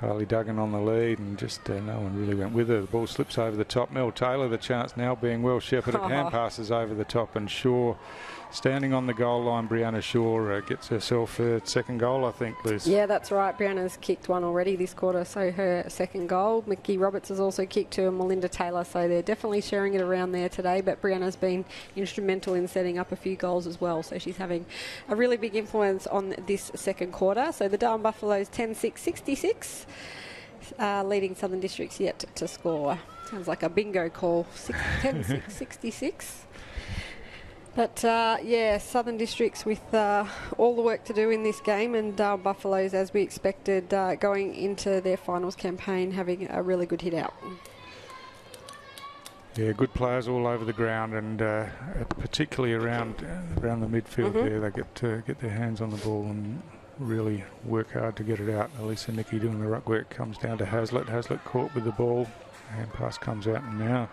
S2: Kylie Duggan on the lead, and just no one really went with her. The ball slips over the top. Mel Taylor, the chance now, being well shepherded. Hand passes over the top, and Shaw standing on the goal line. Brianna Shaw gets herself her second goal, I think, Liz.
S1: Yeah, that's right. Brianna's kicked one already this quarter, so her second goal. Mickey Roberts has also kicked two, and Melinda Taylor, so they're definitely sharing it around there today, but Brianna's been instrumental in setting up a few goals as well, so she's having a really big influence on this second quarter. So the Darwin Buffaloes 10-6-66. Leading Southern Districts yet to score. Sounds like a bingo call. 10-6-66. But yeah, Southern Districts with all the work to do in this game, and Buffaloes, as we expected, going into their finals campaign, having a really good hit out.
S2: Yeah, good players all over the ground, and particularly around the midfield there. They get their hands on the ball and really work hard to get it out. Elisa Nicky doing the ruck work, comes down to Hazlitt. Hazlitt caught with the ball. Hand pass comes out, and now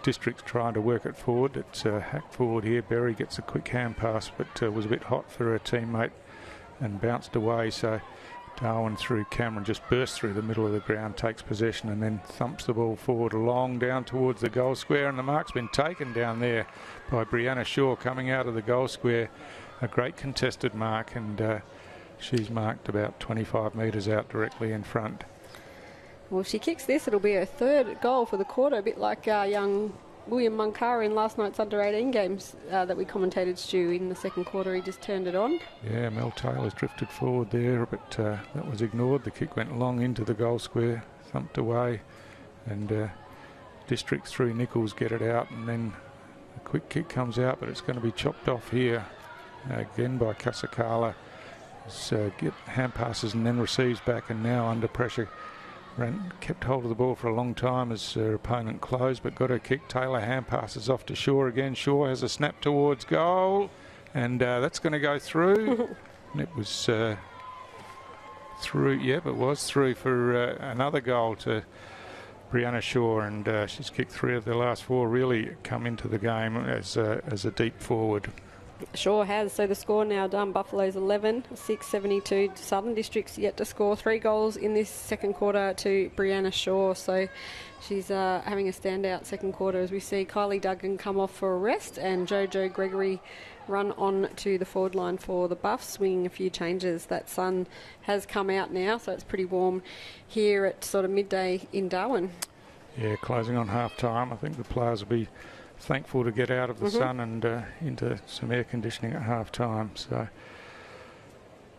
S2: District's trying to work it forward. It's hacked forward here. Berry gets a quick hand pass, but was a bit hot for her teammate and bounced away. So Darwin through Cameron just bursts through the middle of the ground, takes possession, and then thumps the ball forward along down towards the goal square. And the mark's been taken down there by Brianna Shaw coming out of the goal square. A great contested mark, and she's marked about 25 metres out directly in front.
S1: Well, if she kicks this, it'll be her third goal for the quarter, a bit like young William Munkara in last night's under-18 games that we commentated, Stu, in the second quarter. He just turned it on.
S2: Yeah, Mel Taylor's drifted forward there, but that was ignored. The kick went long into the goal square, thumped away, and Districts through Nichols get it out, and then a quick kick comes out, but it's going to be chopped off here again by Kasakala. Get hand passes and then receives back, and now under pressure. Kept hold of the ball for a long time as her opponent closed, but got her kick. Taylor hand passes off to Shaw again. Shaw has a snap towards goal, and that's going to go through. And it was through. Yep, it was through for another goal to Brianna Shaw, and she's kicked 3 of the last 4. Really come into the game as a deep forward.
S1: Sure has. So the score now done. Buffaloes 11, 6-72. Southern Districts yet to score 3 goals in this second quarter to Brianna Shaw. So she's having a standout second quarter as we see Kylie Duggan come off for a rest and Jojo Gregory run on to the forward line for the Buffs, swinging a few changes. That sun has come out now, so it's pretty warm here at sort of midday in Darwin. Yeah,
S2: closing on half time. I think the players will be thankful to get out of the sun and into some air conditioning at half time. So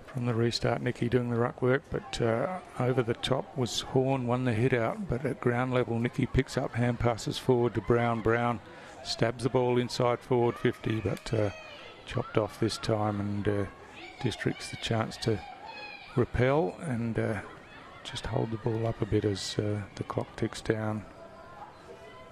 S2: from the restart, Nicky doing the ruck work, but over the top was Horn, won the hit out, but at ground level Nicky picks up hand passes forward to Brown. Brown stabs the ball inside forward 50, but chopped off this time, and Districts the chance to repel and just hold the ball up a bit as the clock ticks down.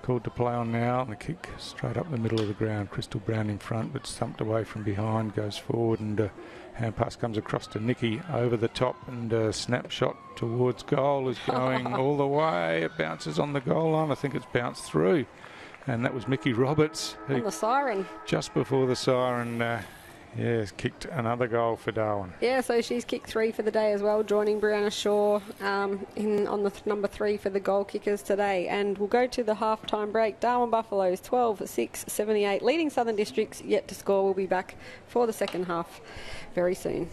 S2: Called to play on now, and the kick straight up the middle of the ground. Crystal Brown in front, but thumped away from behind, goes forward, and hand pass comes across to Nicky over the top, and snapshot towards goal is going all the way. It bounces on the goal line. I think it's bounced through, and that was Mickey Roberts.
S1: On the siren.
S2: Just before the siren, yeah, kicked another goal for Darwin.
S1: Yeah, so she's kicked 3 for the day as well, joining Brianna Shaw on the number 3 for the goal kickers today. And we'll go to the half-time break. Darwin Buffaloes 12-6-78, leading Southern Districts yet to score. We'll be back for the second half very soon.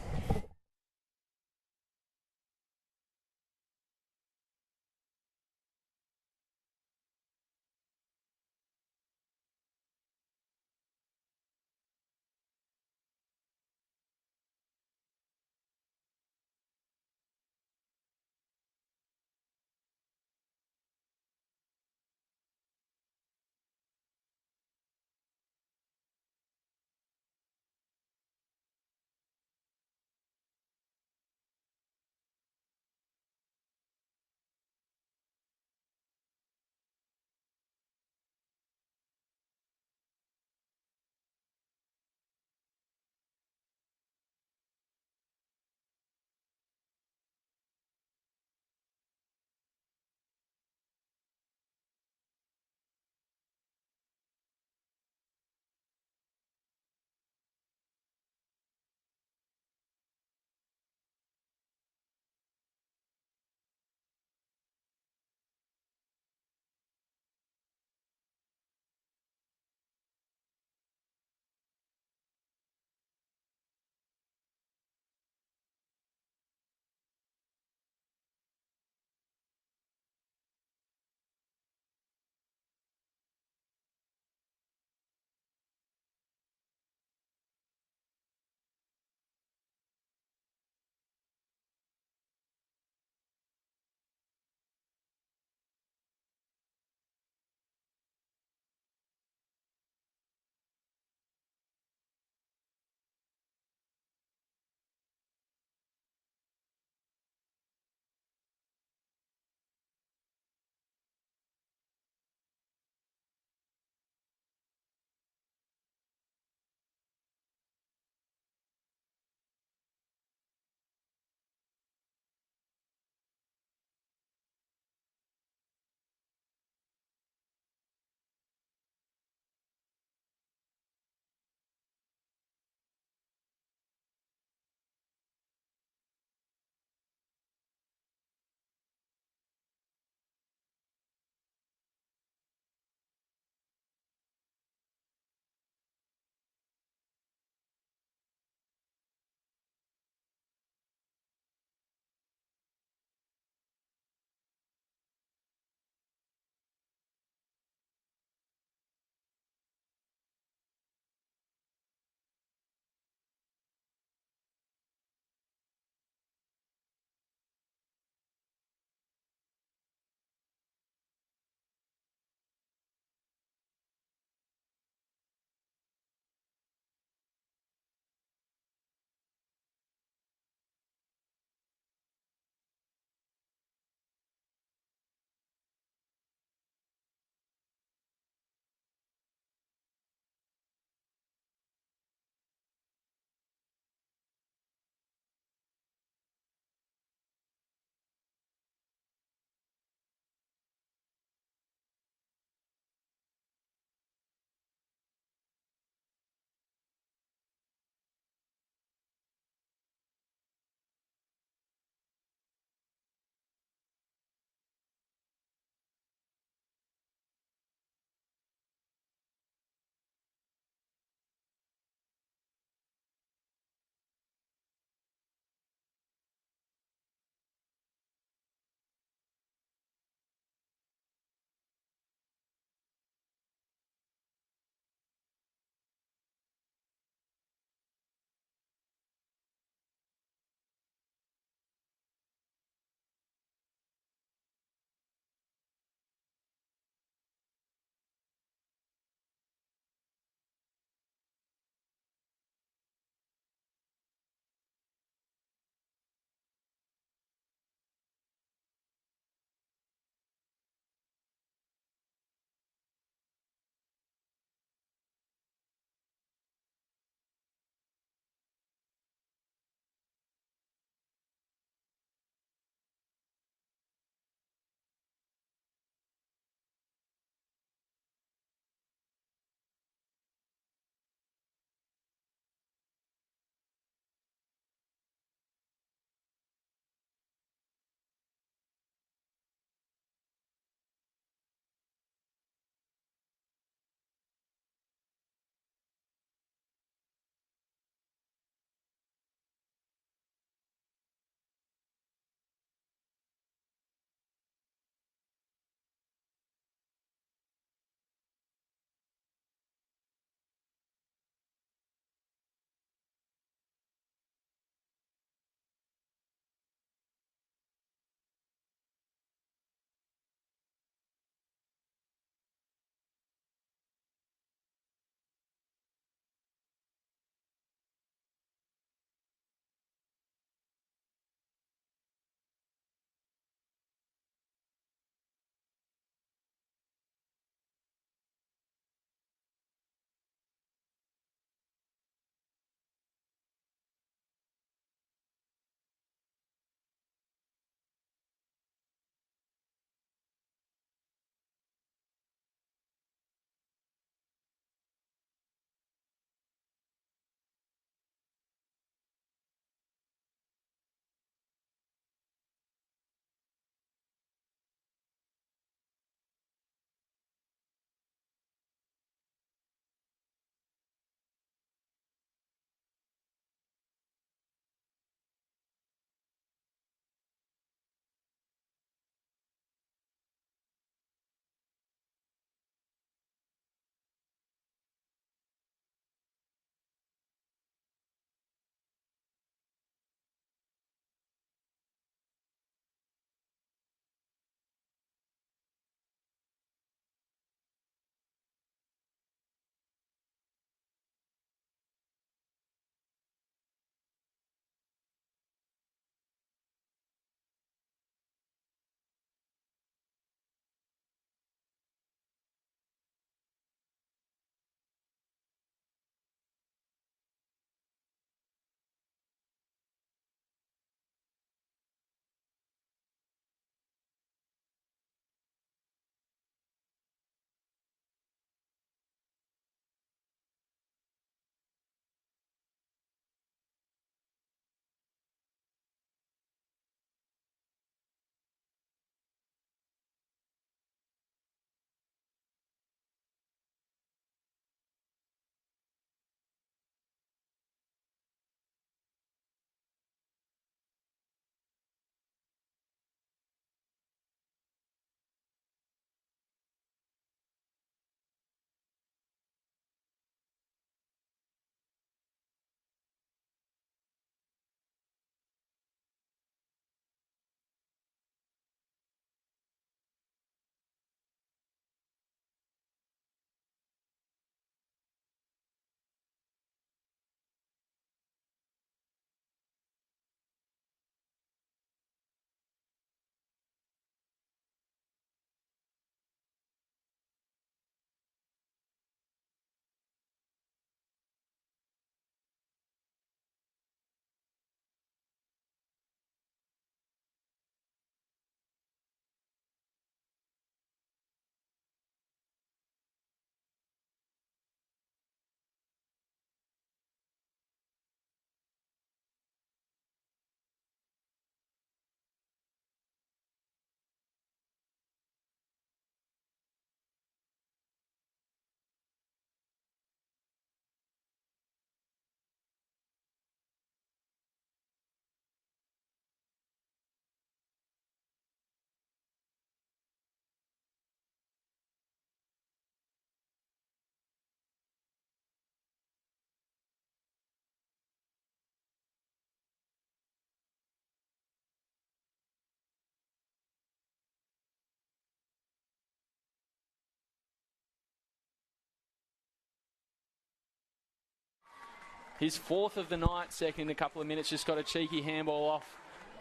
S3: His 4th of the night, second in a couple of minutes. Just got a cheeky handball off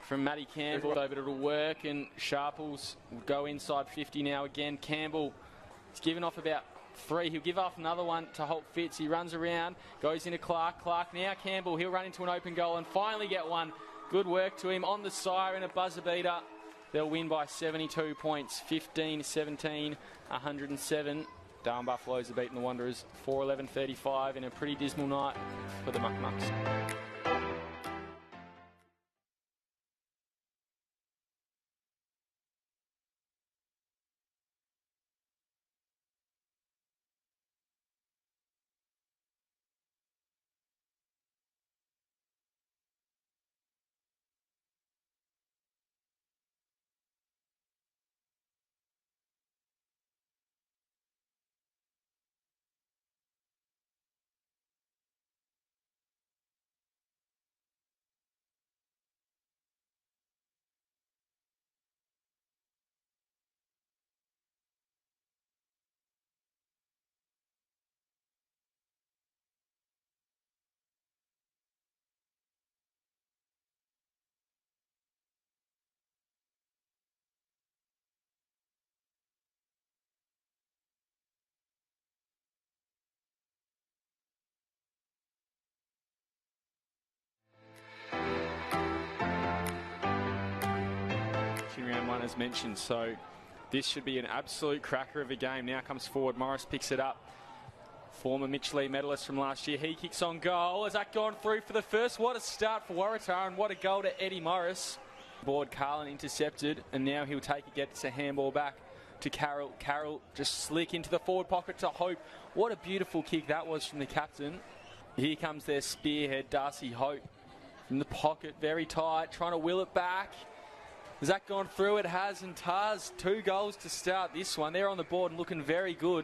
S3: from Matty Campbell, but it'll work, and Sharples will go inside 50 now again. Campbell is giving off about 3. He'll give off another one to Holt Fitz. He runs around, goes into Clark. Clark now Campbell. He'll run into an open goal and finally get one. Good work to him on the siren, a buzzer beater. They'll win by 72 points, 15-17, 107. Darwin Buffaloes are beating the Wanderers 4-11-35 in a pretty dismal night for the Muck-Mucks. Round 1 as mentioned, so this should be an absolute cracker of a game. Now comes forward, Morris picks it up. Former Mitch Lee medalist from last year, he kicks on goal. Has that gone through for the first? What a start for Waratah, and what a goal to Eddie Morris. Board Carlin intercepted, and now he'll take it, gets a handball back to Carroll. Carroll just slick into the forward pocket to Hope. What a beautiful kick that was from the captain. Here comes their spearhead, Darcy Hope, from the pocket, very tight, trying to will it back. Has that gone through? It has, and Tars, 2 goals to start this one. They're on the board and looking very good.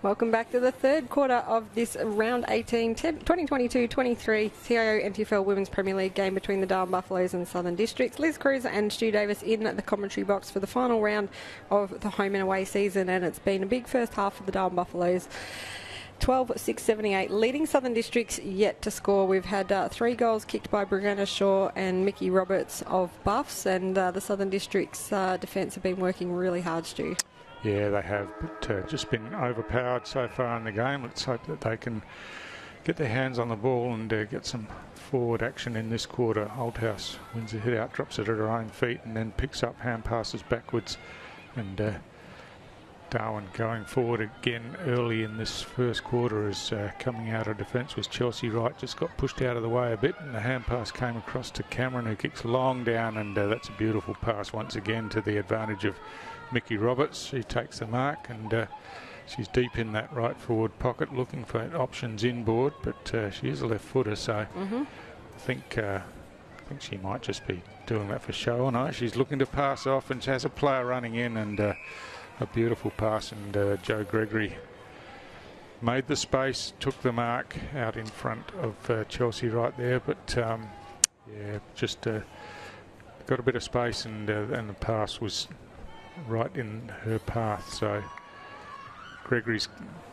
S1: Welcome back to the third quarter of this round 18 2022-23 TIO NTFL Women's Premier League game between the Darwin Buffaloes and Southern Districts. Liz Cruz and Stu Davis in the commentary box for the final round of the home and away season, and it's been a big first half for the Darwin Buffaloes. 12-6-78, leading Southern Districts yet to score. We've had 3 goals kicked by Brianna Shaw and Mickey Roberts of Buffs, and the Southern Districts defence have been working really hard, Stu.
S2: Yeah, they have, but just been overpowered so far in the game. Let's hope that they can get their hands on the ball and get some forward action in this quarter. Oldhouse wins a hit out, drops it at her own feet, and then picks up hand passes backwards. And Darwin going forward again early in this first quarter as coming out of defence was Chelsea Wright. Just got pushed out of the way a bit, and the hand pass came across to Cameron, who kicks long down, and that's a beautiful pass once again to the advantage of Mickey Roberts. She takes the mark, and she's deep in that right forward pocket looking for options inboard, but she is a left footer, so I think she might just be doing that for show. And she's looking to pass off, and she has a player running in, and a beautiful pass, and Joe Gregory made the space, took the mark out in front of Chelsea right there, but yeah, just got a bit of space, and the pass was right in her path. So Gregory's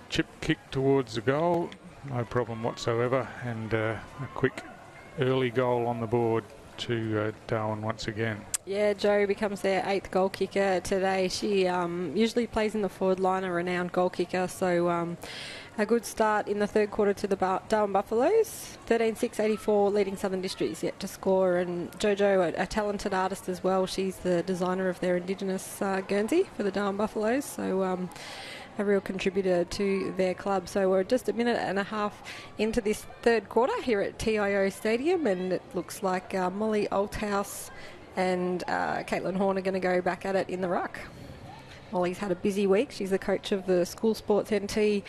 S2: chip kick towards the goal, no problem whatsoever, and a quick early goal on the board to Darwin once again.
S1: Yeah, Jo becomes their 8th goal kicker today. She usually plays in the forward line, a renowned goal kicker, so a good start in the third quarter to the Darwin Buffaloes. 13-6-84, leading Southern Districts yet to score, and Jojo, a talented artist as well. She's the designer of their Indigenous Guernsey for the Darwin Buffaloes, so a real contributor to their club. So we're just a minute and a half into this third quarter here at TIO Stadium, and it looks like Molly Oldhouse and Caitlin Horn are going to go back at it in the ruck. Molly's had a busy week. She's the coach of the School Sports NT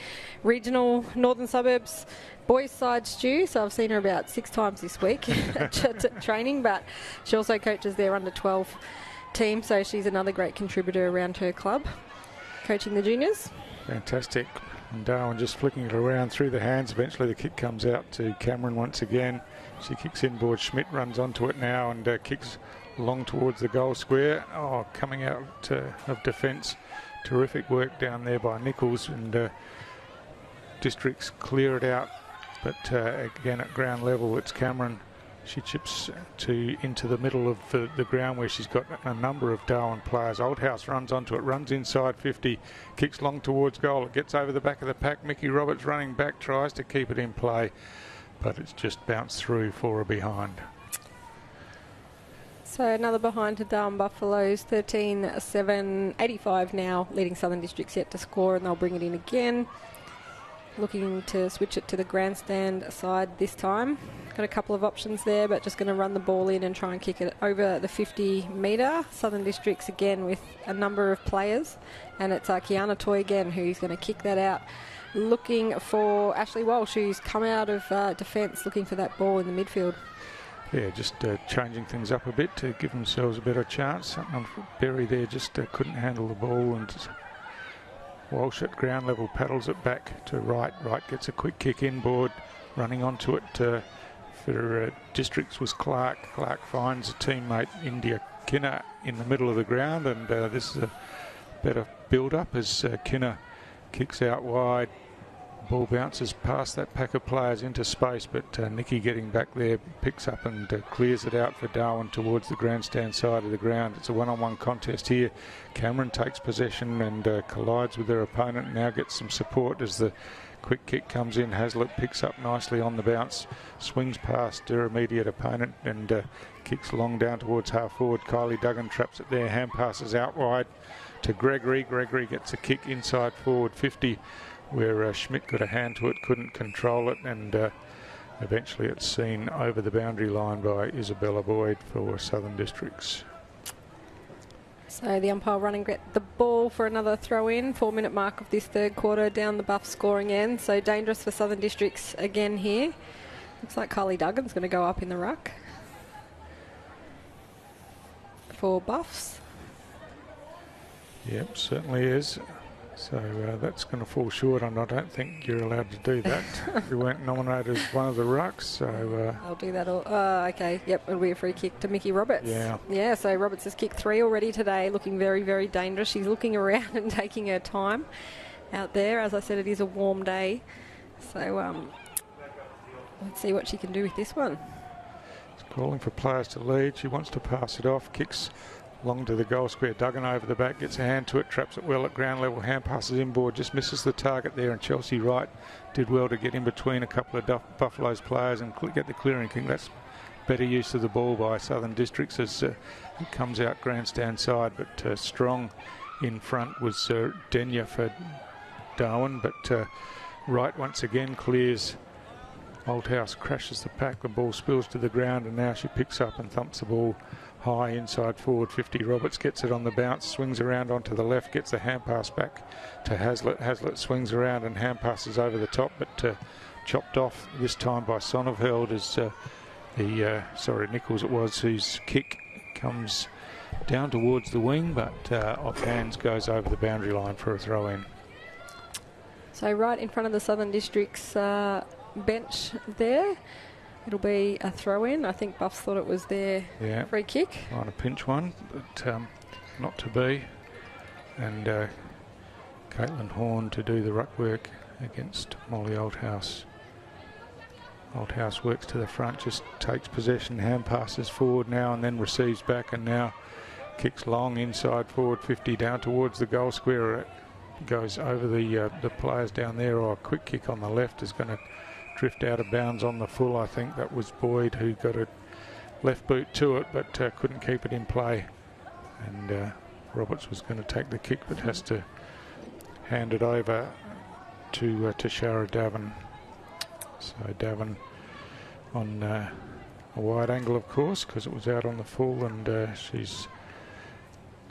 S1: Regional Northern Suburbs boys side, Stu, so I've seen her about 6 times this week at training, but she also coaches their under 12 team, so she's another great contributor around her club, coaching the juniors.
S2: Fantastic. And Darwin just flicking it around through the hands. Eventually the kick comes out to Cameron once again. She kicks inboard. Schmidt runs onto it now and kicks long towards the goal square. Coming out of defence. Terrific work down there by Nichols, and Districts clear it out. But again at ground level it's Cameron. She chips into the middle of the ground where she's got a number of Darwin players. Oldhouse runs onto it, runs inside 50, kicks long towards goal. It gets over the back of the pack. Mickey Roberts running back, tries to keep it in play, but it's just bounced through for a behind.
S1: So another behind to Darwin Buffaloes, 13-7-85 now, leading Southern Districts yet to score, and they'll bring it in again. Looking to switch it to the grandstand side this time. Got a couple of options there, but just going to run the ball in and try and kick it over the 50 metre. Southern Districts again with a number of players, and it's Kiana Toy again who's going to kick that out. Looking for Ashley Walsh, who's come out of defence, looking for that ball in the midfield.
S2: Yeah, just changing things up a bit to give themselves a better chance. Berry there just couldn't handle the ball, and Walsh at ground level paddles it back to Wright. Wright gets a quick kick inboard, running onto it for Districts was Clark. Clark finds a teammate, India Kinner, in the middle of the ground, and this is a better build-up as Kinner kicks out wide. Ball bounces past that pack of players into space, but Nikki getting back there picks up and clears it out for Darwin towards the grandstand side of the ground. It's a one-on-one contest here. Cameron takes possession and collides with their opponent, now gets some support as the quick kick comes in. Hazlitt picks up nicely on the bounce, swings past her immediate opponent and kicks long down towards half forward. Kylie Duggan traps it there, hand passes out wide to Gregory. Gregory gets a kick inside forward 50, where Schmidt got a hand to it, couldn't control it, and eventually it's seen over the boundary line by Isabella Boyd for Southern Districts.
S1: So the umpire running the ball for another throw-in, 4-minute mark of this third quarter, down the Buff scoring end. So dangerous for Southern Districts again here. Looks like Kylie Duggan's going to go up in the ruck for Buffs.
S2: Yep, certainly is. So that's going to fall short, and I don't think you're allowed to do that. You weren't nominated as one of the rucks, so...
S1: I'll do that all. Okay, yep, it'll be a free kick to Mickey Roberts.
S2: Yeah,
S1: so Roberts has kicked 3 already today, looking very, very dangerous. She's looking around and taking her time out there. As I said, it is a warm day. So let's see what she can do with this one.
S2: She's calling for players to lead. She wants to pass it off, kicks long to the goal square. Duggan over the back, gets a hand to it, traps it well at ground level, hand passes inboard, just misses the target there, and Chelsea Wright did well to get in between a couple of Buffalo's players and get the clearing kick. That's better use of the ball by Southern Districts as it comes out grandstand side, but strong in front was Denya for Darwin, but Wright once again clears. Oldhouse crashes the pack, the ball spills to the ground, and now she picks up and thumps the ball high inside forward 50. Roberts gets it on the bounce, swings around onto the left, gets the hand pass back to Hazlitt. Hazlitt swings around and hand passes over the top, but chopped off this time by Sonneveld as Nichols it was, whose kick comes down towards the wing, but off hands goes over the boundary line for a throw in.
S1: So right in front of the Southern Districts bench there. It'll be a throw-in. I think Buffs thought it was their free kick.
S2: On a pinch one, but not to be. And Caitlin Horn to do the ruck work against Molly Oldhouse. Oldhouse works to the front, just takes possession, hand passes forward now and then receives back, and now kicks long inside forward 50 down towards the goal square. It goes over the players down there, or a quick kick on the left is going to drift out of bounds on the full. I think that was Boyd who got a left boot to it, but couldn't keep it in play. And Roberts was going to take the kick, but has to hand it over to Shara Davin. So Davin on a wide angle, of course, because it was out on the full, and she's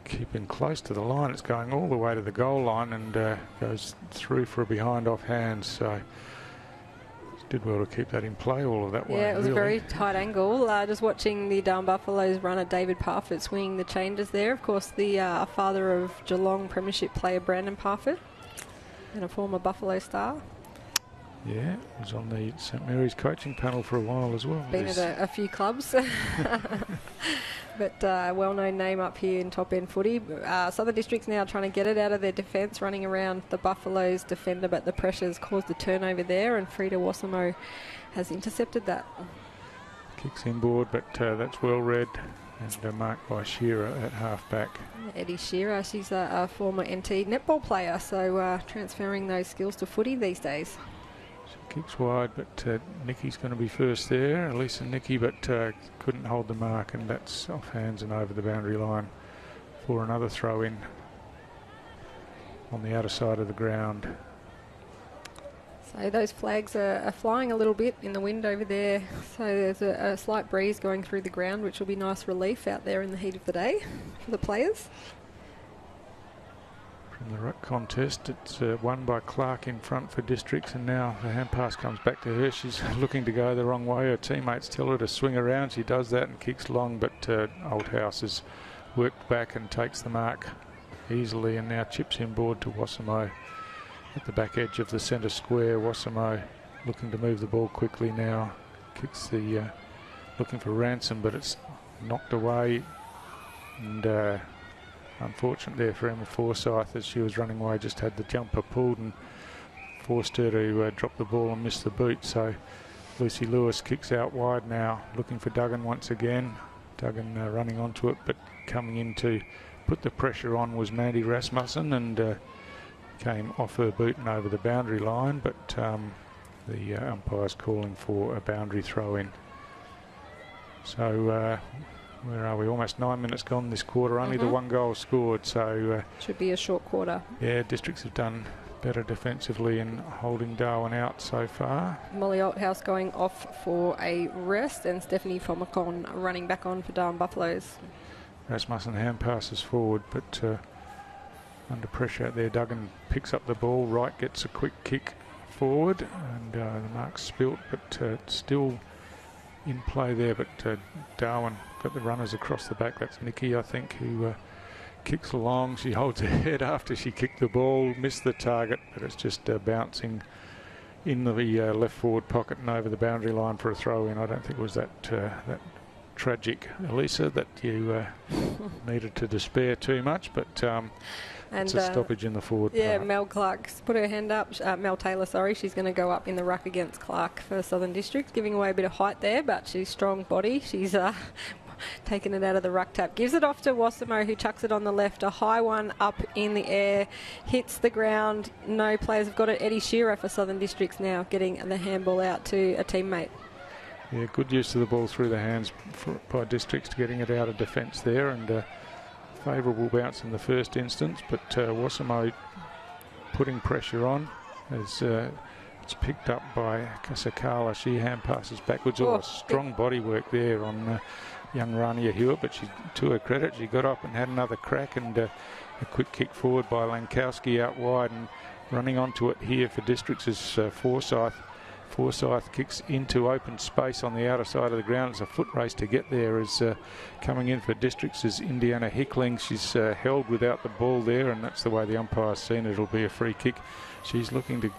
S2: keeping close to the line. It's going all the way to the goal line and goes through for a behind off hands. So did well to keep that in play all of that way.
S1: Yeah, it was a very tight angle. Just watching the Darwin Buffaloes runner David Parfitt swinging the changes there. Of course, the father of Geelong Premiership player Brandon Parfitt and a former Buffalo star.
S2: Yeah, was on the St Mary's coaching panel for a while as well.
S1: Been at a few clubs. But a well-known name up here in top-end footy. Southern Districts now trying to get it out of their defence, running around the Buffaloes defender, but the pressure's caused a turnover there, and Frida Wassamo has intercepted that.
S2: Kicks inboard, but that's well read and marked by Shearer at half-back.
S1: Eddie Shearer, she's a former NT netball player, so transferring those skills to footy these days.
S2: Kicks wide, but Nicky's going to be first there. Elisa Nicky, but couldn't hold the mark, and that's off hands and over the boundary line for another throw in on the outer side of the ground.
S1: So those flags are flying a little bit in the wind over there. So there's a slight breeze going through the ground, which will be nice relief out there in the heat of the day for the players.
S2: From the ruck contest, it's won by Clark in front for Districts, and now the hand pass comes back to her. She's looking to go the wrong way. Her teammates tell her to swing around. She does that and kicks long, but Oldhouse has worked back and takes the mark easily, and now chips inboard to Wassamo at the back edge of the centre square. Wassamo looking to move the ball quickly now. Kicks the looking for Ransom, but it's knocked away, and unfortunate there for Emma Forsyth as she was running away, just had the jumper pulled and forced her to drop the ball and miss the boot. So Lucy Lewis kicks out wide now, looking for Duggan once again. Duggan running onto it, but coming in to put the pressure on was Mandy Rasmussen, and came off her boot and over the boundary line, but the umpire's calling for a boundary throw in. So where are we? Almost 9 minutes gone this quarter. Only the one goal scored, so
S1: should be a short quarter.
S2: Yeah, Districts have done better defensively in holding Darwin out so far.
S1: Molly Oldhouse going off for a rest, and Stephanie Fomacon running back on for Darwin Buffaloes. Rasmussen
S2: hand passes forward, but under pressure out there. Duggan picks up the ball. Wright gets a quick kick forward, and the mark's spilt, but still in play there. But Darwin got the runners across the back. That's Nicky, I think, who kicks along. She holds her head after she kicked the ball, missed the target, but it's just bouncing in the left forward pocket and over the boundary line for a throw in. I don't think it was that tragic, Elisa, that you needed to despair too much, but it's a stoppage in the forward part.
S1: Mel Clark's put her hand up. Mel Taylor, sorry, she's going to go up in the ruck against Clark for Southern Districts, giving away a bit of height there, but she's strong body. She's taking it out of the ruck tap. Gives it off to Wassamo, who chucks it on the left. A high one up in the air, hits the ground. No players have got it. Eddie Shearer for Southern Districts now getting the handball out to a teammate.
S2: Yeah, good use of the ball through the hands by Districts, getting it out of defence there, and favourable bounce in the first instance, but Wassamo putting pressure on as it's picked up by Sakala. She hand passes backwards. Strong body work there on young Rania Hewitt, but to her credit, she got up and had another crack, and a quick kick forward by Lankowski out wide, and running onto it here for Districts is Forsyth. Forsyth kicks into open space on the outer side of the ground. It's a foot race to get there. Is coming in for Districts is Indiana Hickling. She's held without the ball there, and that's the way the umpire's seen it. It'll be a free kick. She's looking to,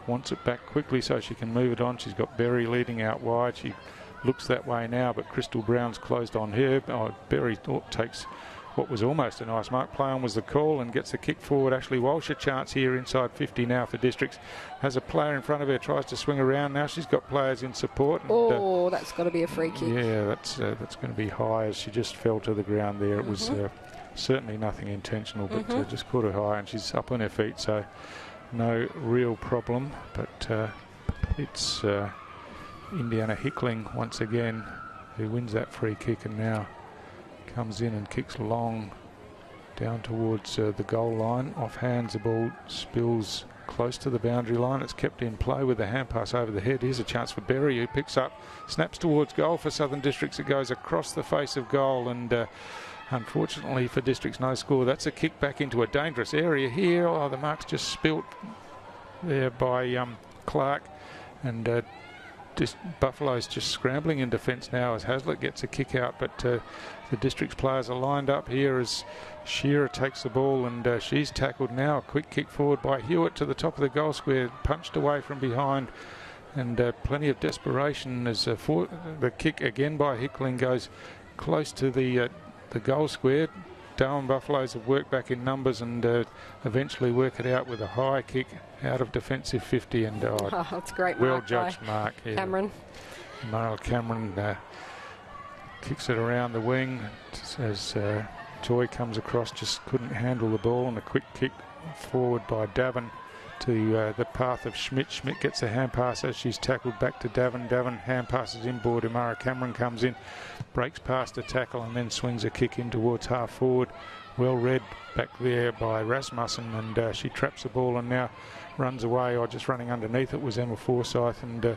S2: wants it back quickly so she can move it on. She's got Berry leading out wide. She looks that way now, but Crystal Brown's closed on her. Berry takes what was almost a nice mark. Play on was the call and gets the kick forward. Ashley Walsh a chance here inside 50 now for Districts. Has a player in front of her, tries to swing around. Now she's got players in support. And,
S1: that's got to be a free kick.
S2: Yeah, that's going to be high as she just fell to the ground there. It was certainly nothing intentional, but just caught her high, and she's up on her feet, so no real problem. But it's Indiana Hickling once again who wins that free kick, and now comes in and kicks long down towards the goal line. Off hands, the ball spills close to the boundary line. It's kept in play with the hand pass over the head. Here's a chance for Berry, who picks up, snaps towards goal for Southern Districts. It goes across the face of goal, and unfortunately for Districts, no score. That's a kick back into a dangerous area here. The mark's just spilt there by Clark, and Buffalo's just scrambling in defence now as Hazlitt gets a kick out, but the Districts players are lined up here as Shearer takes the ball, and she's tackled now. A quick kick forward by Hewitt to the top of the goal square, punched away from behind, and plenty of desperation as the kick again by Hickling goes close to the goal square. Darwin Buffaloes have worked back in numbers and eventually work it out with a high kick out of defensive 50, and
S1: that's great.
S2: Well judged mark here.
S1: Cameron.
S2: Mara Cameron kicks it around the wing as Joy comes across, just couldn't handle the ball, and a quick kick forward by Davin to the path of Schmidt. Schmidt gets a hand pass as she's tackled back to Davin. Davin hand passes inboard. Mara Cameron comes in, breaks past a tackle, and then swings a kick in towards half forward. Well read back there by Rasmussen, and she traps the ball and now runs away. Just running underneath it was Emma Forsyth, and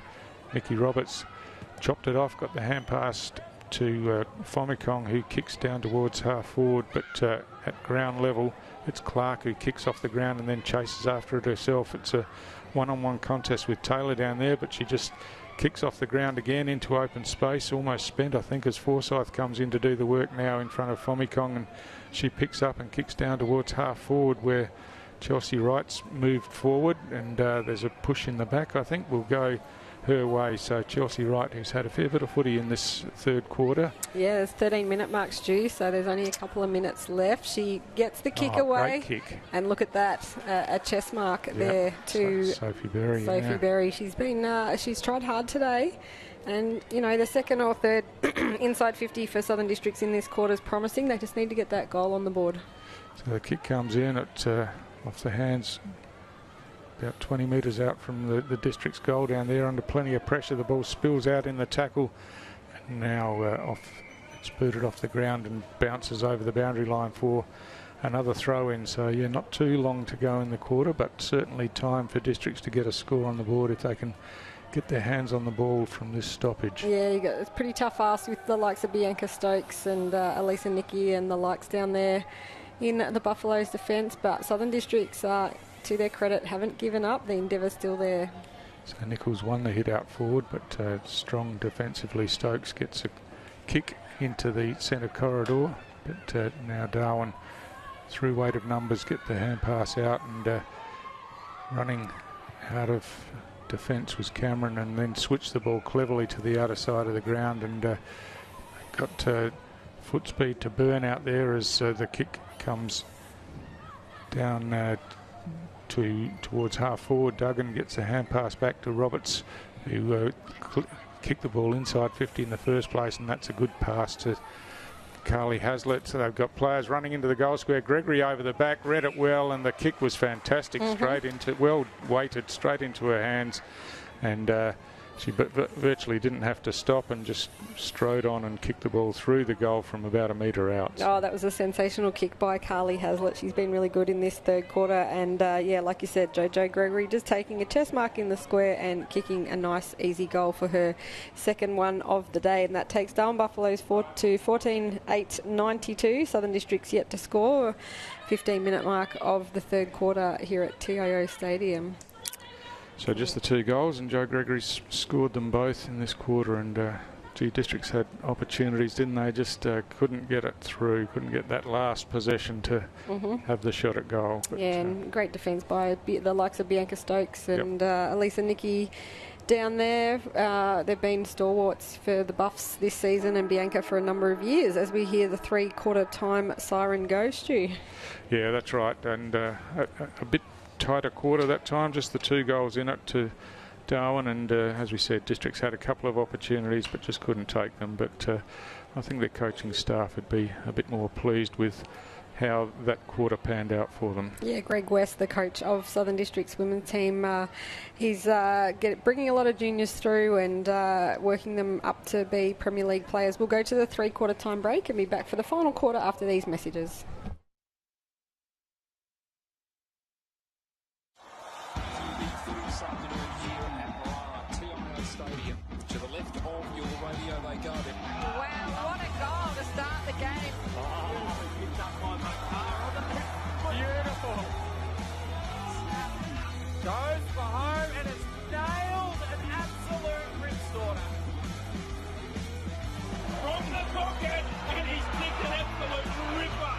S2: Nikki Roberts chopped it off, got the hand pass to Fomikong, who kicks down towards half forward, but at ground level it's Clark who kicks off the ground and then chases after it herself. It's a one-on-one contest with Taylor down there, but she just kicks off the ground again into open space, almost spent I think, as Forsyth comes in to do the work now in front of Fomikong, and she picks up and kicks down towards half forward where Chelsea Wright's moved forward, and there's a push in the back I think will go her way. So Chelsea Wright, who's had a fair bit of footy in this third quarter.
S1: Yeah, there's 13-minute marks due, so there's only a couple of minutes left. She gets the kick away.
S2: Great kick.
S1: And look at that, a chest mark there to
S2: Sophie Berry.
S1: Sophie Berry. She's been, she's tried hard today. And, you know, the second or third inside 50 for Southern Districts in this quarter is promising. They just need to get that goal on the board.
S2: So the kick comes in at off the hands, about 20 metres out from the District's goal down there under plenty of pressure. The ball spills out in the tackle, and now it's booted off the ground and bounces over the boundary line for another throw in. So yeah, not too long to go in the quarter, but certainly time for Districts to get a score on the board if they can get their hands on the ball from this stoppage.
S1: Yeah, it's pretty tough ask with the likes of Bianca Stokes and Elisa Nicky and the likes down there in the Buffaloes defence, but Southern Districts to their credit, haven't given up. The endeavour's still there.
S2: So Nichols won the hit out forward, but strong defensively. Stokes gets a kick into the centre corridor, but now Darwin through weight of numbers, get the hand pass out, and running out of defence was Cameron, and then switched the ball cleverly to the outer side of the ground, and got foot speed to burn out there as the kick comes down towards half forward. Duggan gets a hand pass back to Roberts, who kicked the ball inside 50 in the first place, and that's a good pass to Carly Hazlitt. So they've got players running into the goal square. Gregory over the back, read it well, and the kick was fantastic, straight into, well weighted, straight into her hands, and she virtually didn't have to stop and just strode on and kicked the ball through the goal from about a metre out.
S1: Oh, that was a sensational kick by Carly Hazlitt. She's been really good in this third quarter. And, yeah, like you said, Jojo Gregory just taking a chest mark in the square and kicking a nice, easy goal for her second one of the day. And that takes Darwin Buffaloes to 14-8-92. Southern District's yet to score. 15-minute mark of the third quarter here at TIO Stadium.
S2: So just the 2 goals, and Joe Gregory scored them both in this quarter, and Districts had opportunities, didn't they? Just couldn't get it through, couldn't get that last possession to have the shot at goal. But,
S1: yeah, and great defence by the likes of Bianca Stokes and Elisa Nicky down there. They've been stalwarts for the Buffs this season, and Bianca for a number of years, as we hear the 3-quarter time siren go, Stu.
S2: Yeah, that's right, and a bit tighter quarter that time, just the 2 goals in it to Darwin, and as we said, Districts had a couple of opportunities but just couldn't take them. But I think their coaching staff would be a bit more pleased with how that quarter panned out for them. Yeah,
S1: Greg West, the coach of Southern Districts women's team, he's bringing a lot of juniors through and working them up to be Premier League players. We'll go to the 3-quarter time break and be back for the final quarter after these messages.
S4: Goes for home and has nailed an absolute ripstorter. From the pocket, and he's kicked an absolute ripper.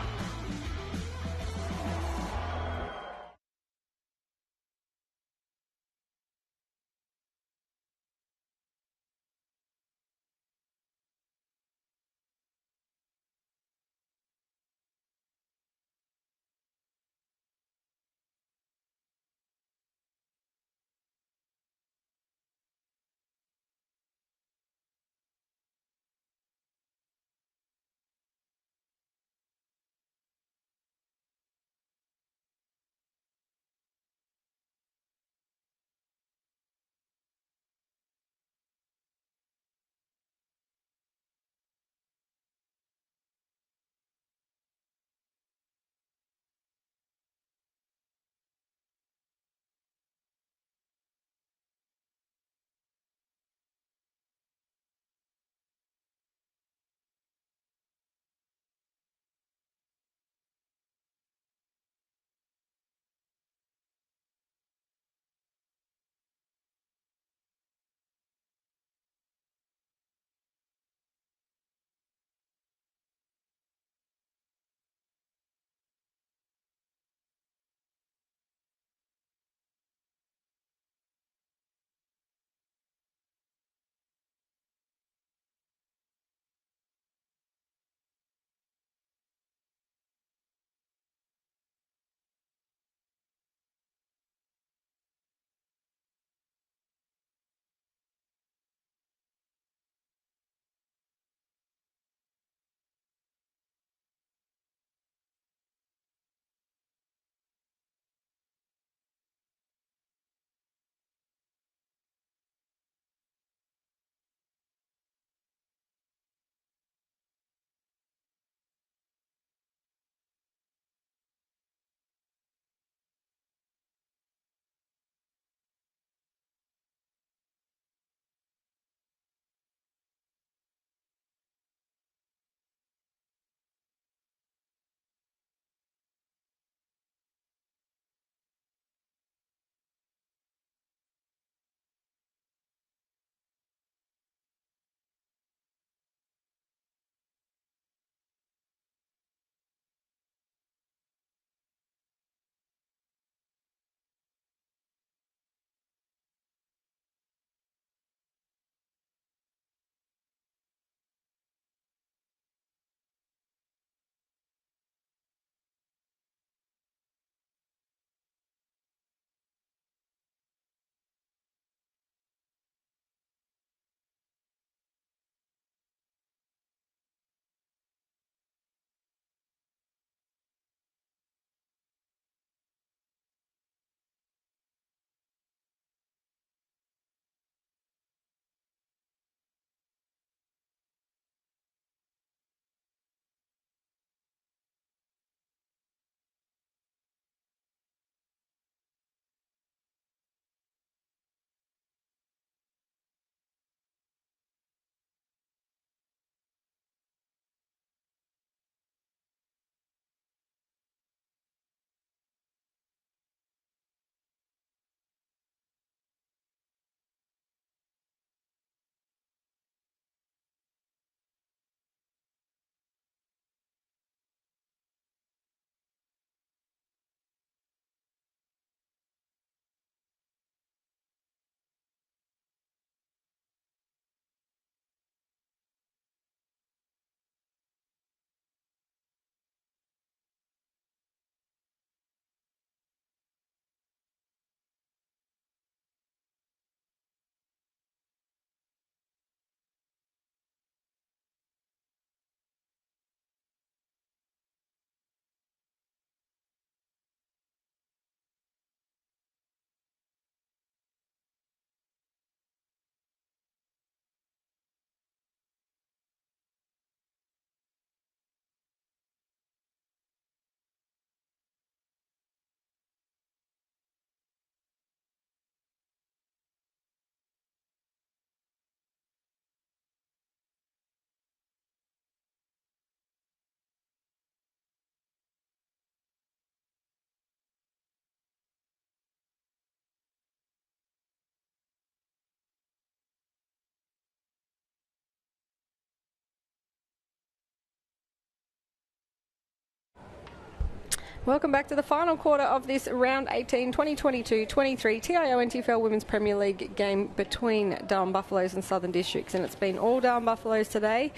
S1: Welcome back to the final quarter of this round 18 2022-23 TIO NTFL Women's Premier League game between Darwin Buffaloes and Southern Districts, and it's been all Darwin Buffaloes today,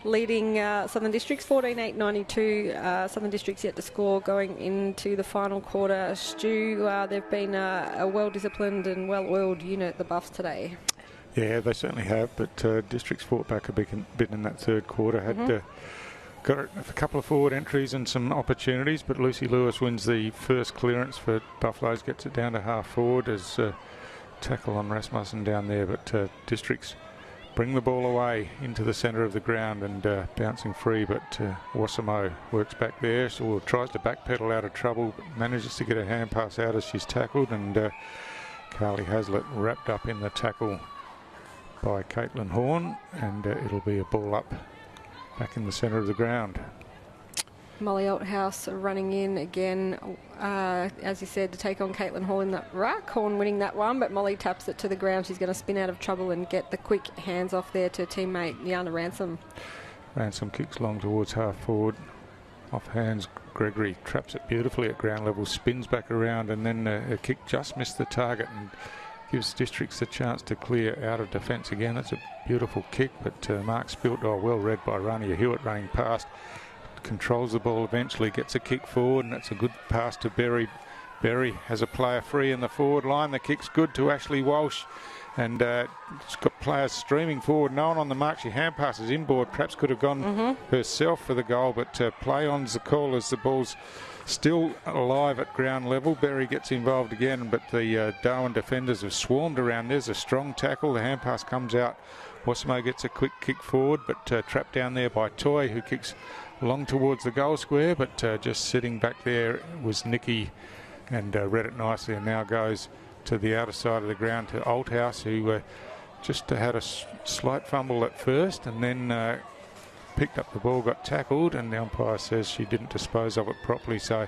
S1: leading Southern Districts 14-8-92. Southern Districts yet to score going into the final quarter. Stu, they've been a well-disciplined and well-oiled unit, the Buffs, today.
S2: Yeah, they certainly have, but Districts fought back a bit in that third quarter. Had got a couple of forward entries and some opportunities, but Lucy Lewis wins the first clearance for Buffaloes, gets it down to half forward as tackle on Rasmussen down there, but Districts bring the ball away into the centre of the ground and bouncing free, but Wasamo works back there, so tries to backpedal out of trouble, but manages to get a hand pass out as she's tackled, and Carly Hazlitt wrapped up in the tackle by Caitlin Horn, and it'll be a ball up back in the centre of the ground.
S1: Molly Althouse running in again, as you said, to take on Caitlin Hall in that ruck. Horn winning that one, but Molly taps it to the ground. She's going to spin out of trouble and get the quick hands off there to teammate Yana Ransom.
S2: Ransom kicks long towards half forward. Off hands, Gregory traps it beautifully at ground level, spins back around, and then a kick just missed the target and gives Districts the chance to clear out of defence again. That's a beautiful kick, but Mark Spiltdoll, well read by Rania Hewitt, running past, controls the ball eventually, gets a kick forward, and it's a good pass to Berry. Berry has a player free in the forward line. The kick's good to Ashley Walsh, and it's got players streaming forward. No one on the mark. She hand passes inboard. Perhaps could have gone herself for the goal, but play on's the call as the ball's still alive at ground level. Berry gets involved again, but the Darwin defenders have swarmed around. There's a strong tackle. The hand pass comes out. Wasamo gets a quick kick forward, but trapped down there by Toy, who kicks long towards the goal square, but just sitting back there was Nikki, and read it nicely, and now goes to the outer side of the ground to Althouse, who just had a slight fumble at first, and then picked up the ball, got tackled, and the umpire says she didn't dispose of it properly. So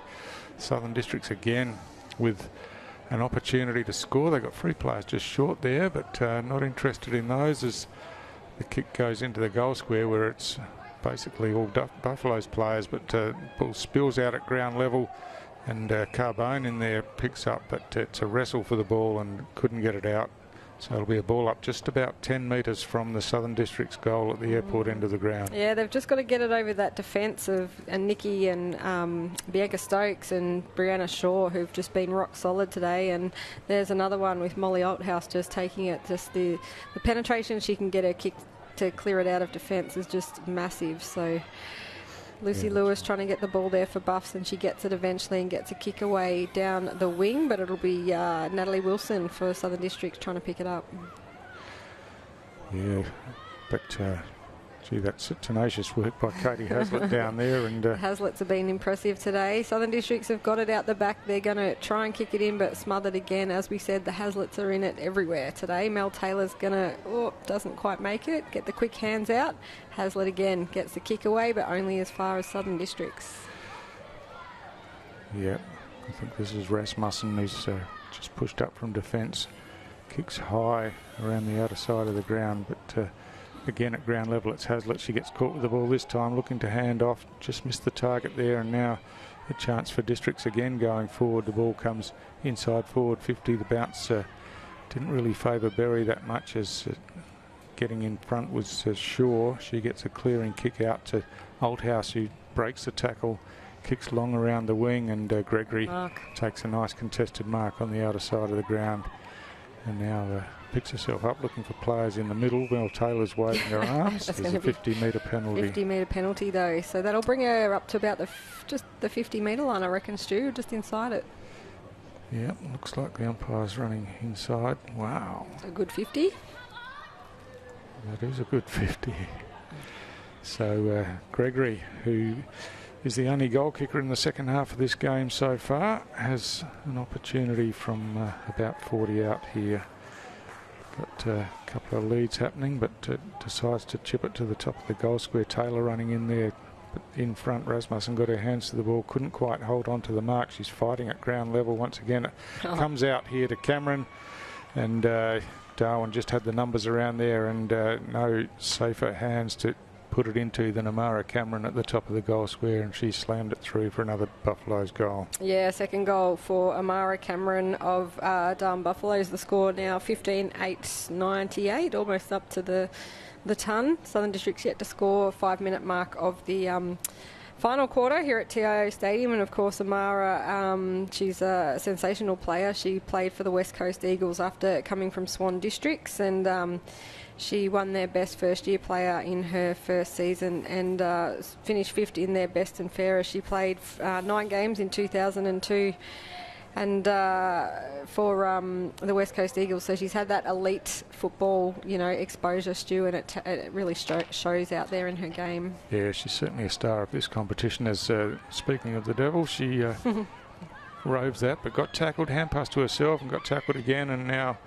S2: Southern Districts again with an opportunity to score. They got three players just short there, but not interested in those as the kick goes into the goal square, where it's basically all Buffalo's players, but ball spills out at ground level, and Carbone in there picks up, but it's a wrestle for the ball and couldn't get it out. So it'll be a ball up just about 10 metres from the Southern Districts goal at the airport end of the ground.
S1: Yeah, they've just got to get it over that defence of Nikki and Bianca Stokes and Brianna Shaw, who've just been rock solid today. And there's another one with Molly Althouse just taking it. Just the penetration she can get her kick to clear it out of defence is just massive. So Lucy Lewis trying to get the ball there for Buffs, and she gets it eventually and gets a kick away down the wing, but it'll be Natalie Wilson for Southern Districts trying to pick it up.
S2: Yeah, but gee, that's tenacious work by Katie Hazlitt down there. And
S1: Hazlitt's have been impressive today. Southern Districts have got it out the back. They're going to try and kick it in, but smothered again. As we said, the Hazlitts are in it everywhere today. Mel Taylor's going to, doesn't quite make it, get the quick hands out. Hazlitt again gets the kick away, but only as far as Southern Districts.
S2: Yeah, I think this is Rasmussen, who's just pushed up from defence. Kicks high around the outer side of the ground, but again at ground level it's Hazlitt. She gets caught with the ball this time, looking to hand off, just missed the target there, and now a chance for Districts again going forward. The ball comes inside forward 50. The bounce didn't really favour Berry that much, as getting in front was Shaw. She gets a clearing kick out to Althouse, who breaks the tackle, kicks long around the wing, and Gregory takes a nice contested mark on the outer side of the ground, and now picks herself up looking for players in the middle. Well, Taylor's waving her arms. There's a 50-metre penalty.
S1: 50-metre penalty though, so that'll bring her up to about just the 50-metre line, I reckon, Stu, just inside it.
S2: Yeah, looks like the umpire's running inside. Wow.
S1: A good 50.
S2: That is a good 50. So Gregory, who is the only goal kicker in the second half of this game so far, has an opportunity from about 40 out here. Got a couple of leads happening, but decides to chip it to the top of the goal square. Taylor running in there, but in front Rasmussen got her hands to the ball, couldn't quite hold on to the mark. She's fighting at ground level once again. It comes out here to Cameron, and Darwin just had the numbers around there, and no safer hands to put it into than Amara Cameron at the top of the goal square, and she slammed it through for another Buffaloes goal.
S1: Yeah, second goal for Amara Cameron of Darwin Buffaloes. The score now 15-8-98, almost up to the ton. Southern District's yet to score. 5-minute mark of the final quarter here at TIO Stadium. And of course Amara, she's a sensational player. She played for the West Coast Eagles after coming from Swan Districts, and she won their best first year player in her first season, and finished fifth in their best and fairest. She played 9 games in 2002 and for the West Coast Eagles, so she's had that elite football, exposure, Stu, and it really shows out there in her game.
S2: Yeah, she's certainly a star of this competition. As speaking of the Devils, she roves that, but got tackled, hand pass to herself, and got tackled again, and now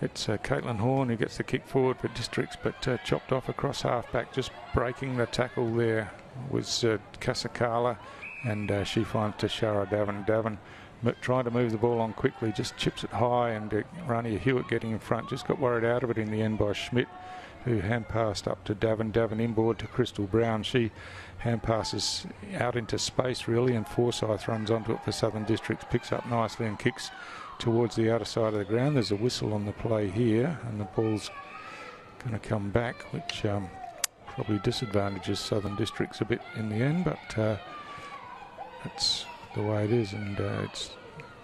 S2: it's Caitlin Horn who gets the kick forward for Districts, but chopped off across half-back. Just breaking the tackle there was Kasakala, and she finds Tashara Davin. Trying to move the ball on quickly, just chips it high, and Rania Hewitt getting in front, just got worried out of it in the end by Schmidt, who hand passed up to Davin inboard to Crystal Brown. She hand passes out into space really, and Forsyth runs onto it for Southern Districts, picks up nicely and kicks towards the outer side of the ground. There's a whistle on the play here, and the ball's going to come back, which probably disadvantages Southern Districts a bit in the end, but that's the way it is, and it's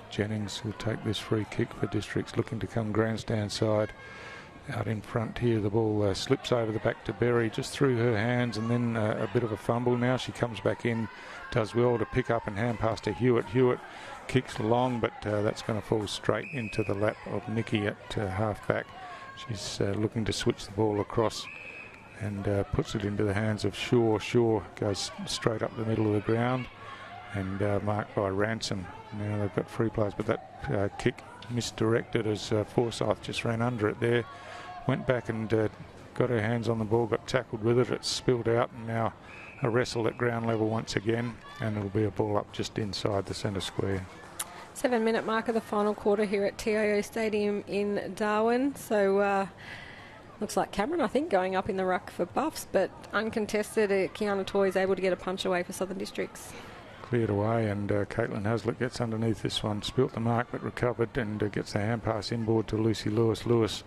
S2: Jennings who'll take this free kick for Districts, looking to come grandstand side. Out in front here, the ball slips over the back to Berry, just through her hands, and then a bit of a fumble. Now she comes back in, does well to pick up and hand pass to Hewitt. Hewitt kicks long, but that's going to fall straight into the lap of Nikki at half-back. She's looking to switch the ball across and puts it into the hands of Shaw. Shaw goes straight up the middle of the ground and marked by Ransom. Now they've got free players, but that kick misdirected as Forsyth just ran under it there. Went back and got her hands on the ball, got tackled with it. It spilled out, and now a wrestle at ground level once again, and it'll be a ball up just inside the centre square.
S1: 7-minute mark of the final quarter here at TIO Stadium in Darwin. So looks like Cameron, I think, going up in the ruck for Buffs, but uncontested. Kiana Toy is able to get a punch away for Southern Districts.
S2: Cleared away, and Caitlin Haslett gets underneath this one, spilt the mark but recovered, and gets the hand pass inboard to Lucy Lewis. Lewis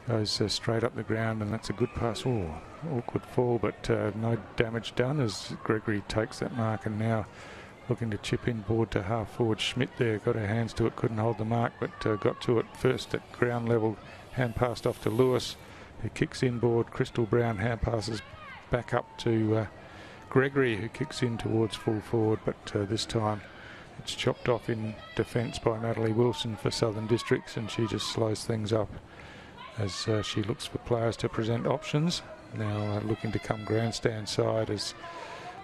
S2: goes straight up the ground, and that's a good pass. Oh, awkward fall, but no damage done as Gregory takes that mark, and now looking to chip inboard to half forward. Schmidt there got her hands to it, couldn't hold the mark, but got to it first at ground level. Hand passed off to Lewis, who kicks inboard. Crystal Brown hand passes back up to Gregory, who kicks in towards full forward, but this time it's chopped off in defence by Natalie Wilson for Southern Districts, and she just slows things up as she looks for players to present options. Now looking to come grandstand side as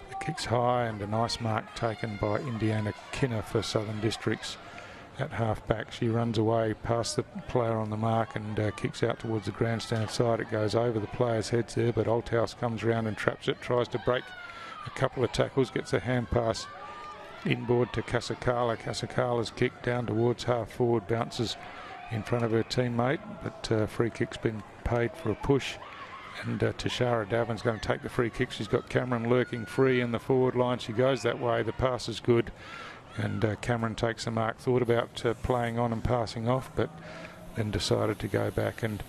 S2: the kick's high, and a nice mark taken by Indiana Kinner for Southern Districts at half-back. She runs away past the player on the mark and kicks out towards the grandstand side. It goes over the players' heads there, but Althouse comes round and traps it, tries to break a couple of tackles, gets a hand pass inboard to Kasakala. Kasakala's kick down towards half forward, bounces in front of her teammate, but free kick's been paid for a push, and Tashara Davin's going to take the free kick. She's got Cameron lurking free in the forward line. She goes that way, the pass is good, and Cameron takes the mark. Thought about playing on and passing off, but then decided to go back and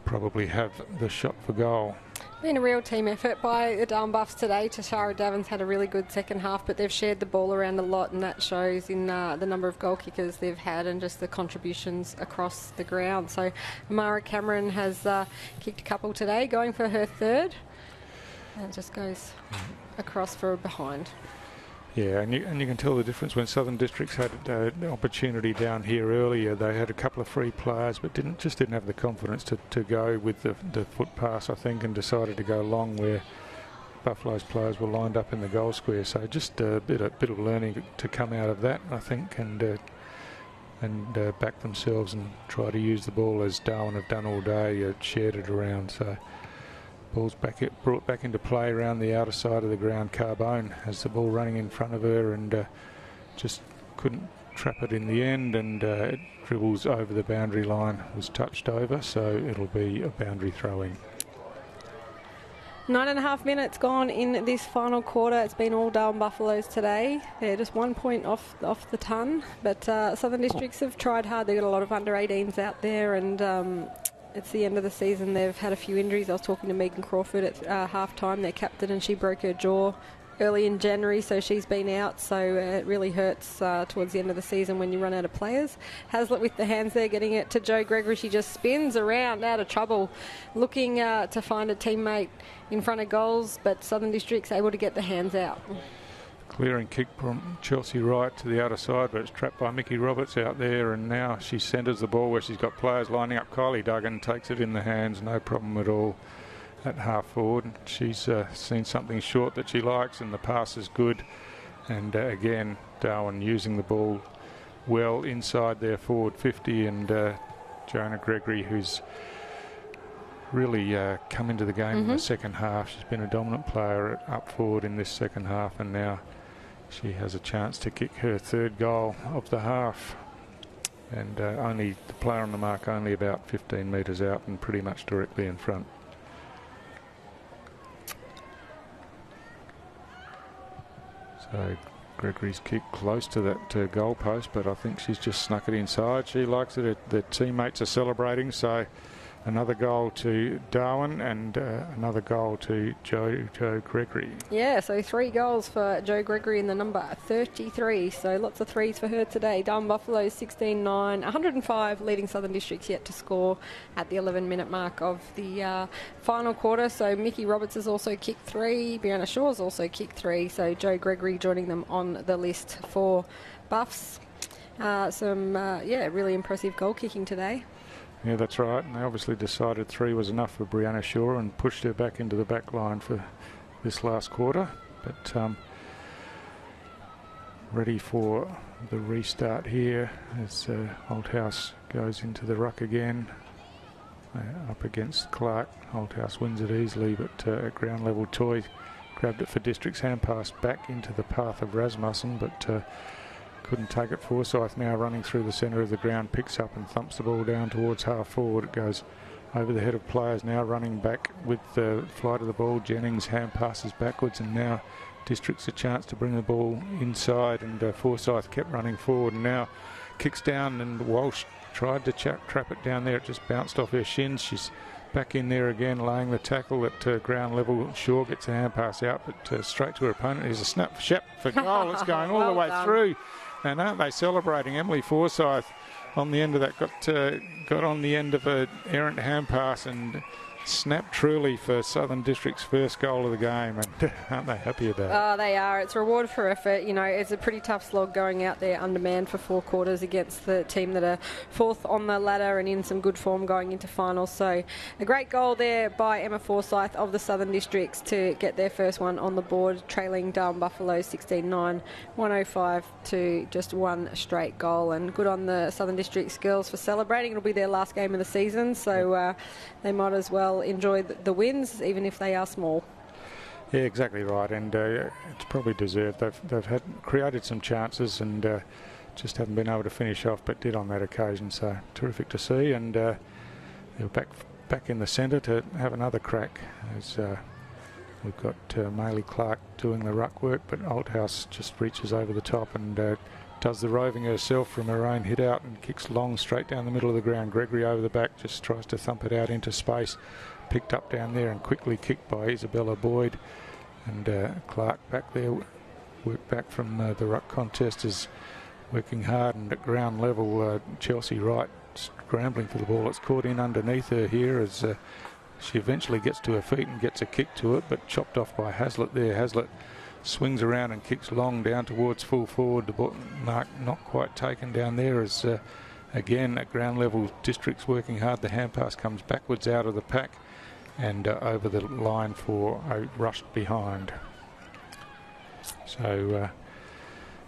S2: probably have the shot for goal.
S1: Been a real team effort by the Darwin Buffs today. Tashara Davin's had a really good second half, but they've shared the ball around a lot, and that shows in the number of goal kickers they've had and just the contributions across the ground. So Amara Cameron has kicked a couple today, going for her third, and just goes across for a behind.
S2: Yeah, and you can tell the difference when Southern Districts had an opportunity down here earlier. They had a couple of free players, but didn't have the confidence to go with the foot pass, I think, and decided to go long where Buffalo's players were lined up in the goal square. So just a bit of learning to come out of that, I think, and back themselves and try to use the ball as Darwin have done all day, shared it around. So ball's brought back into play around the outer side of the ground. Carbone has the ball running in front of her and just couldn't trap it in the end, and it dribbles over the boundary line, was touched over, so it'll be a boundary throw-in.
S1: 9.5 minutes gone in this final quarter. It's been all Darwin Buffaloes today. They're just 1 point off the ton, but Southern Districts have tried hard. They've got a lot of under 18s out there, and it's the end of the season. They've had a few injuries. I was talking to Megan Crawford at half-time, their captain, and she broke her jaw early in January, so she's been out, so it really hurts towards the end of the season when you run out of players. Hazlitt with the hands there, getting it to Joe Gregory. She just spins around out of trouble, looking to find a teammate in front of goals, but Southern District's able to get the hands out.
S2: Clearing kick from Chelsea Wright to the outer side, but it's trapped by Mickey Roberts out there, and now she centres the ball where she's got players lining up. Kylie Duggan takes it in the hands, no problem at all. At half forward, she's seen something short that she likes, and the pass is good. And again, Darwin using the ball well inside their forward 50, and Jonah Gregory, who's really come into the game in the second half. She's been a dominant player up forward in this second half, and now she has a chance to kick her third goal of the half. And only the player on the mark, only about 15 metres out and pretty much directly in front. So Gregory's kick close to that goal post, but I think she's just snuck it inside. She likes it. The teammates are celebrating, so another goal to Darwin and another goal to Joe Gregory. Yeah,
S1: so 3 goals for Joe Gregory in the number 33. So lots of threes for her today. Darwin Buffaloes 16-9, 105 leading Southern Districts yet to score at the 11-minute mark of the final quarter. So Mickey Roberts has also kicked 3. Brianna Shaw's also kicked 3. So Joe Gregory joining them on the list for Buffs. Really impressive goal kicking today.
S2: Yeah, that's right. And they obviously decided 3 was enough for Brianna Shaw and pushed her back into the back line for this last quarter. But ready for the restart here as Holthouse goes into the ruck again. Up against Clark. Holthouse wins it easily, but at ground level, Toy grabbed it for District's hand pass back into the path of Rasmussen, but couldn't take it. Forsyth now running through the centre of the ground, picks up and thumps the ball down towards half forward. It goes over the head of players, now running back with the flight of the ball. Jennings hand passes backwards, and now District's a chance to bring the ball inside, and Forsyth kept running forward, and now kicks down, and Walsh tried to trap it down there. It just bounced off her shins. She's back in there again, laying the tackle at ground level. Shaw gets a hand pass out, but straight to her opponent. There's a snap for goal. It's going all the way through. And aren't they celebrating? Emily Forsyth on the end of that got on the end of an errant hand pass and snapped truly for Southern District's first goal of the game, and aren't they happy about it?
S1: Oh, they are. It's reward for effort. You know, it's a pretty tough slog going out there undermanned for 4 quarters against the team that are 4th on the ladder and in some good form going into finals. So a great goal there by Emma Forsyth of the Southern Districts to get their first one on the board, trailing Darwin Buffaloes 16-9, 105 to just 1 straight goal. And good on the Southern Districts girls for celebrating. It'll be their last game of the season, so they might as well enjoy the wins, even if they are small.
S2: Yeah, exactly right, and it's probably deserved. They've had created some chances and just haven't been able to finish off, but did on that occasion. So terrific to see, and they're back in the centre to have another crack. As we've got Maylee Clark doing the ruck work, but Althouse just reaches over the top and does the roving herself from her own hit out and kicks long straight down the middle of the ground. Gregory over the back just tries to thump it out into space. Picked up down there and quickly kicked by Isabella Boyd. And Clark back there, worked back from the ruck contest, is working hard, and at ground level Chelsea Wright scrambling for the ball. It's caught in underneath her here as she eventually gets to her feet and gets a kick to it, but chopped off by Hazlitt there. Hazlitt swings around and kicks long down towards full forward. The ball mark not quite taken down there as again at ground level District's working hard. The hand pass comes backwards out of the pack and over the line for a rushed behind. So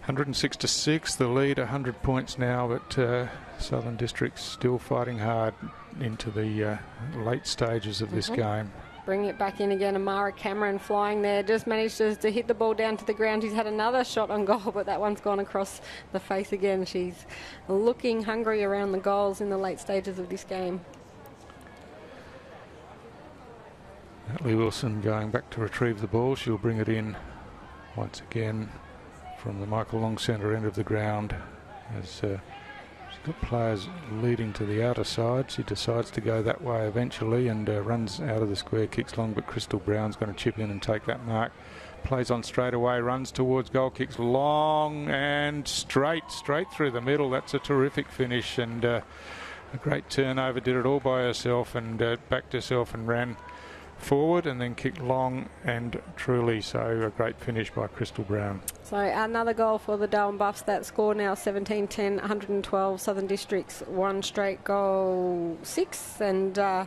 S2: 106-6, the lead, 100 points now, but Southern District's still fighting hard into the late stages of this game.
S1: Bring it back in again. Amara Cameron flying there. Just managed to hit the ball down to the ground. She's had another shot on goal, but that one's gone across the face again. She's looking hungry around the goals in the late stages of this game.
S2: Natalie Wilson going back to retrieve the ball. She'll bring it in once again from the Michael Long centre end of the ground. As she's got players leading to the outer side, she decides to go that way eventually and runs out of the square, kicks long, but Crystal Brown's going to chip in and take that mark. Plays on straight away, runs towards goal, kicks long and straight through the middle. That's a terrific finish, and a great turnover. Did it all by herself and backed herself and ran forward and then kicked long and truly. So a great finish by Crystal Brown.
S1: So another goal for the Darwin Buffs. That score now 17-10, 112. Southern Districts one straight goal 6, and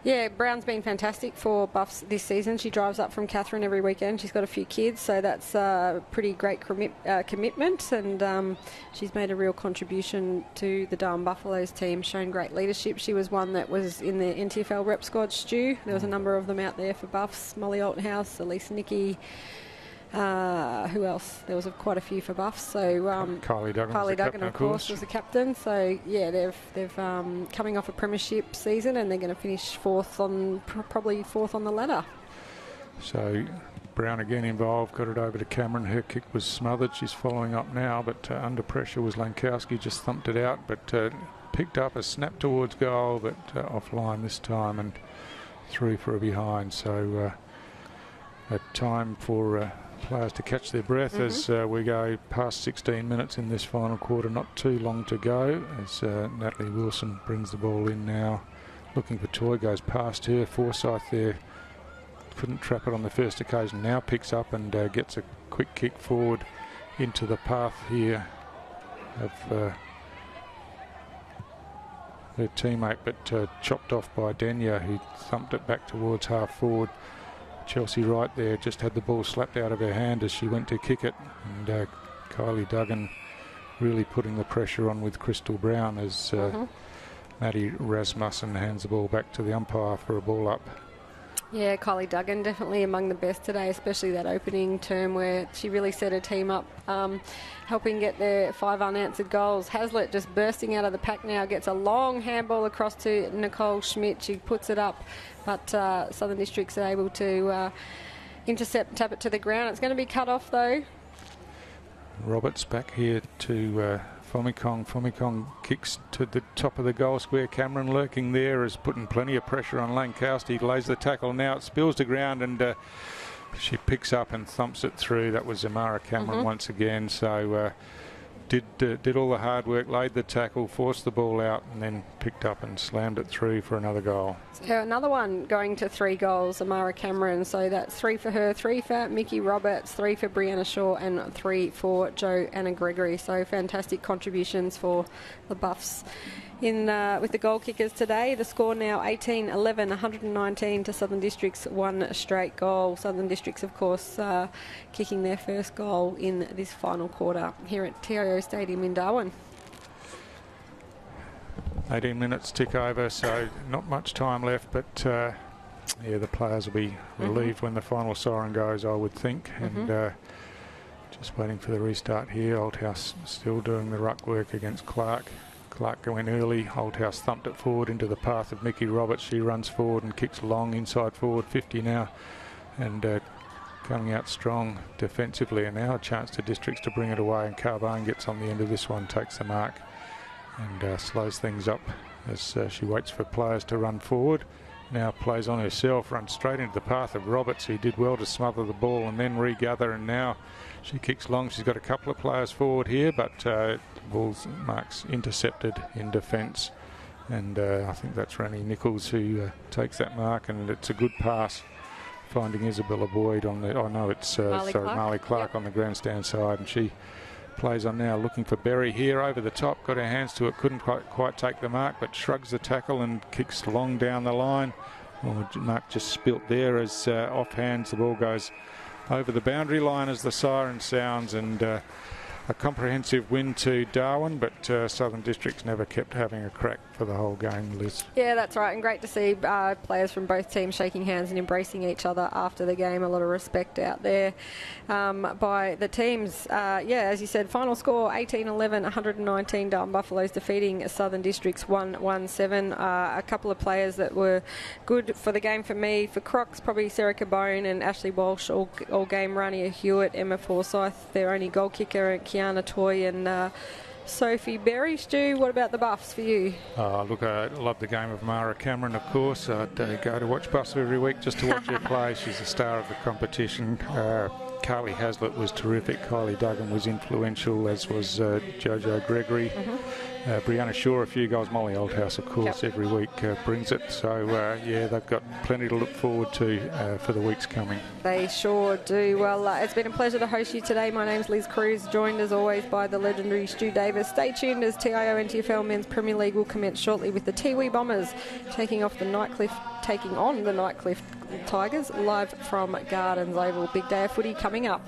S1: yeah, Brown's been fantastic for Buffs this season. She drives up from Catherine every weekend. She's got a few kids, so that's a pretty great commitment, and she's made a real contribution to the Darwin Buffaloes team, shown great leadership. She was one that was in the NTFL rep squad, Stu. There was a number of them out there for Buffs. Molly Altenhouse, Elise Nicky, who else? There was quite a few for Buffs. So
S2: Kylie Duggan,
S1: of course, was the captain. So yeah, they've coming off a premiership season, and they're going to finish probably fourth on the ladder.
S2: So Brown again involved, got it over to Cameron. Her kick was smothered. She's following up now, but under pressure was Lankowski. Just thumped it out, but picked up a snap towards goal, but offline this time and through for a behind. So a time for players to catch their breath as we go past 16 minutes in this final quarter. Not too long to go as Natalie Wilson brings the ball in now, looking for Toy, goes past her. Forsyth there couldn't trap it on the first occasion, now picks up and gets a quick kick forward into the path here of her teammate, but chopped off by Denya, who thumped it back towards half forward. Chelsea Wright there just had the ball slapped out of her hand as she went to kick it, and Kylie Duggan really putting the pressure on with Crystal Brown as Maddie Rasmussen hands the ball back to the umpire for a ball up.
S1: Yeah, Kylie Duggan definitely among the best today, especially that opening term where she really set her team up, helping get their 5 unanswered goals. Hazlitt just bursting out of the pack now, gets a long handball across to Nicole Schmidt. She puts it up, but Southern Districts are able to intercept and tap it to the ground. It's going to be cut off though.
S2: Roberts back here to Fomikong. Fomikong kicks to the top of the goal square. Cameron lurking there is putting plenty of pressure on Lankowski. Lays the tackle now. It spills to ground and she picks up and thumps it through. That was Zamara Cameron once again. So did all the hard work, laid the tackle, forced the ball out and then picked up and slammed it through for another goal.
S1: So another one going to 3 goals, Amara Cameron. So that's 3 for her, 3 for Mickey Roberts, 3 for Brianna Shaw and 3 for Jo Anna Gregory. So fantastic contributions for the Buffs with the goal kickers today. The score now 18-11, 119 to Southern Districts, 1 straight goal. Southern Districts, of course, kicking their first goal in this final quarter here at TIO Stadium in Darwin.
S2: 18 minutes tick over, so not much time left, but yeah, the players will be relieved when the final siren goes, I would think. And just waiting for the restart here. Oldhouse still doing the ruck work against Clark. Clark going early. Oldhouse thumped it forward into the path of Mickey Roberts. She runs forward and kicks long inside forward 50 now, and coming out strong defensively. And now a chance to Districts to bring it away, and Carbone gets on the end of this one, takes the mark and slows things up as she waits for players to run forward. Now plays on herself, runs straight into the path of Roberts, who did well to smother the ball and then regather, and now she kicks long. She's got a couple of players forward here, but the ball's marks intercepted in defence, and I think that's Rani Nichols who takes that mark, and it's a good pass, finding Isabella Boyd on the, Marley Clark on the grandstand side, and she plays on now, looking for Berry here over the top, got her hands to it, couldn't quite take the mark, but shrugs the tackle and kicks long down the line. Well, mark just spilt there as off hands the ball goes over the boundary line as the siren sounds, and a comprehensive win to Darwin, but Southern Districts never kept having a crack for the whole game, Liz.
S1: Yeah, that's right, and great to see players from both teams shaking hands and embracing each other after the game. A lot of respect out there by the teams. As you said, final score 18-11, 119 Darwin Buffaloes defeating Southern Districts 1-17. A couple of players that were good for the game for me. For Crocs, probably Sarah Cabone and Ashley Walsh all game. Rania Hewitt, Emma Forsyth, their only goal kicker, and Kiana Toy and Sophie Berry. Stu, what about the Buffs for you?
S2: Look, I love the game of Mara Cameron, of course. I'd go to watch Buffs every week just to watch her play. She's the star of the competition. Carly Hazlitt was terrific. Kylie Duggan was influential, as was Jojo Gregory. Brianna Shaw, a few goals. Molly Oldhouse, of course, every week brings it. So, they've got plenty to look forward to for the weeks coming.
S1: They sure do. Well, it's been a pleasure to host you today. My name's Liz Cruz, joined as always by the legendary Stu Davis. Stay tuned as TIO NTFL Men's Premier League will commence shortly with the Tiwi Bombers taking on the Nightcliff Tigers live from Gardens Oval. Big day of footy coming up.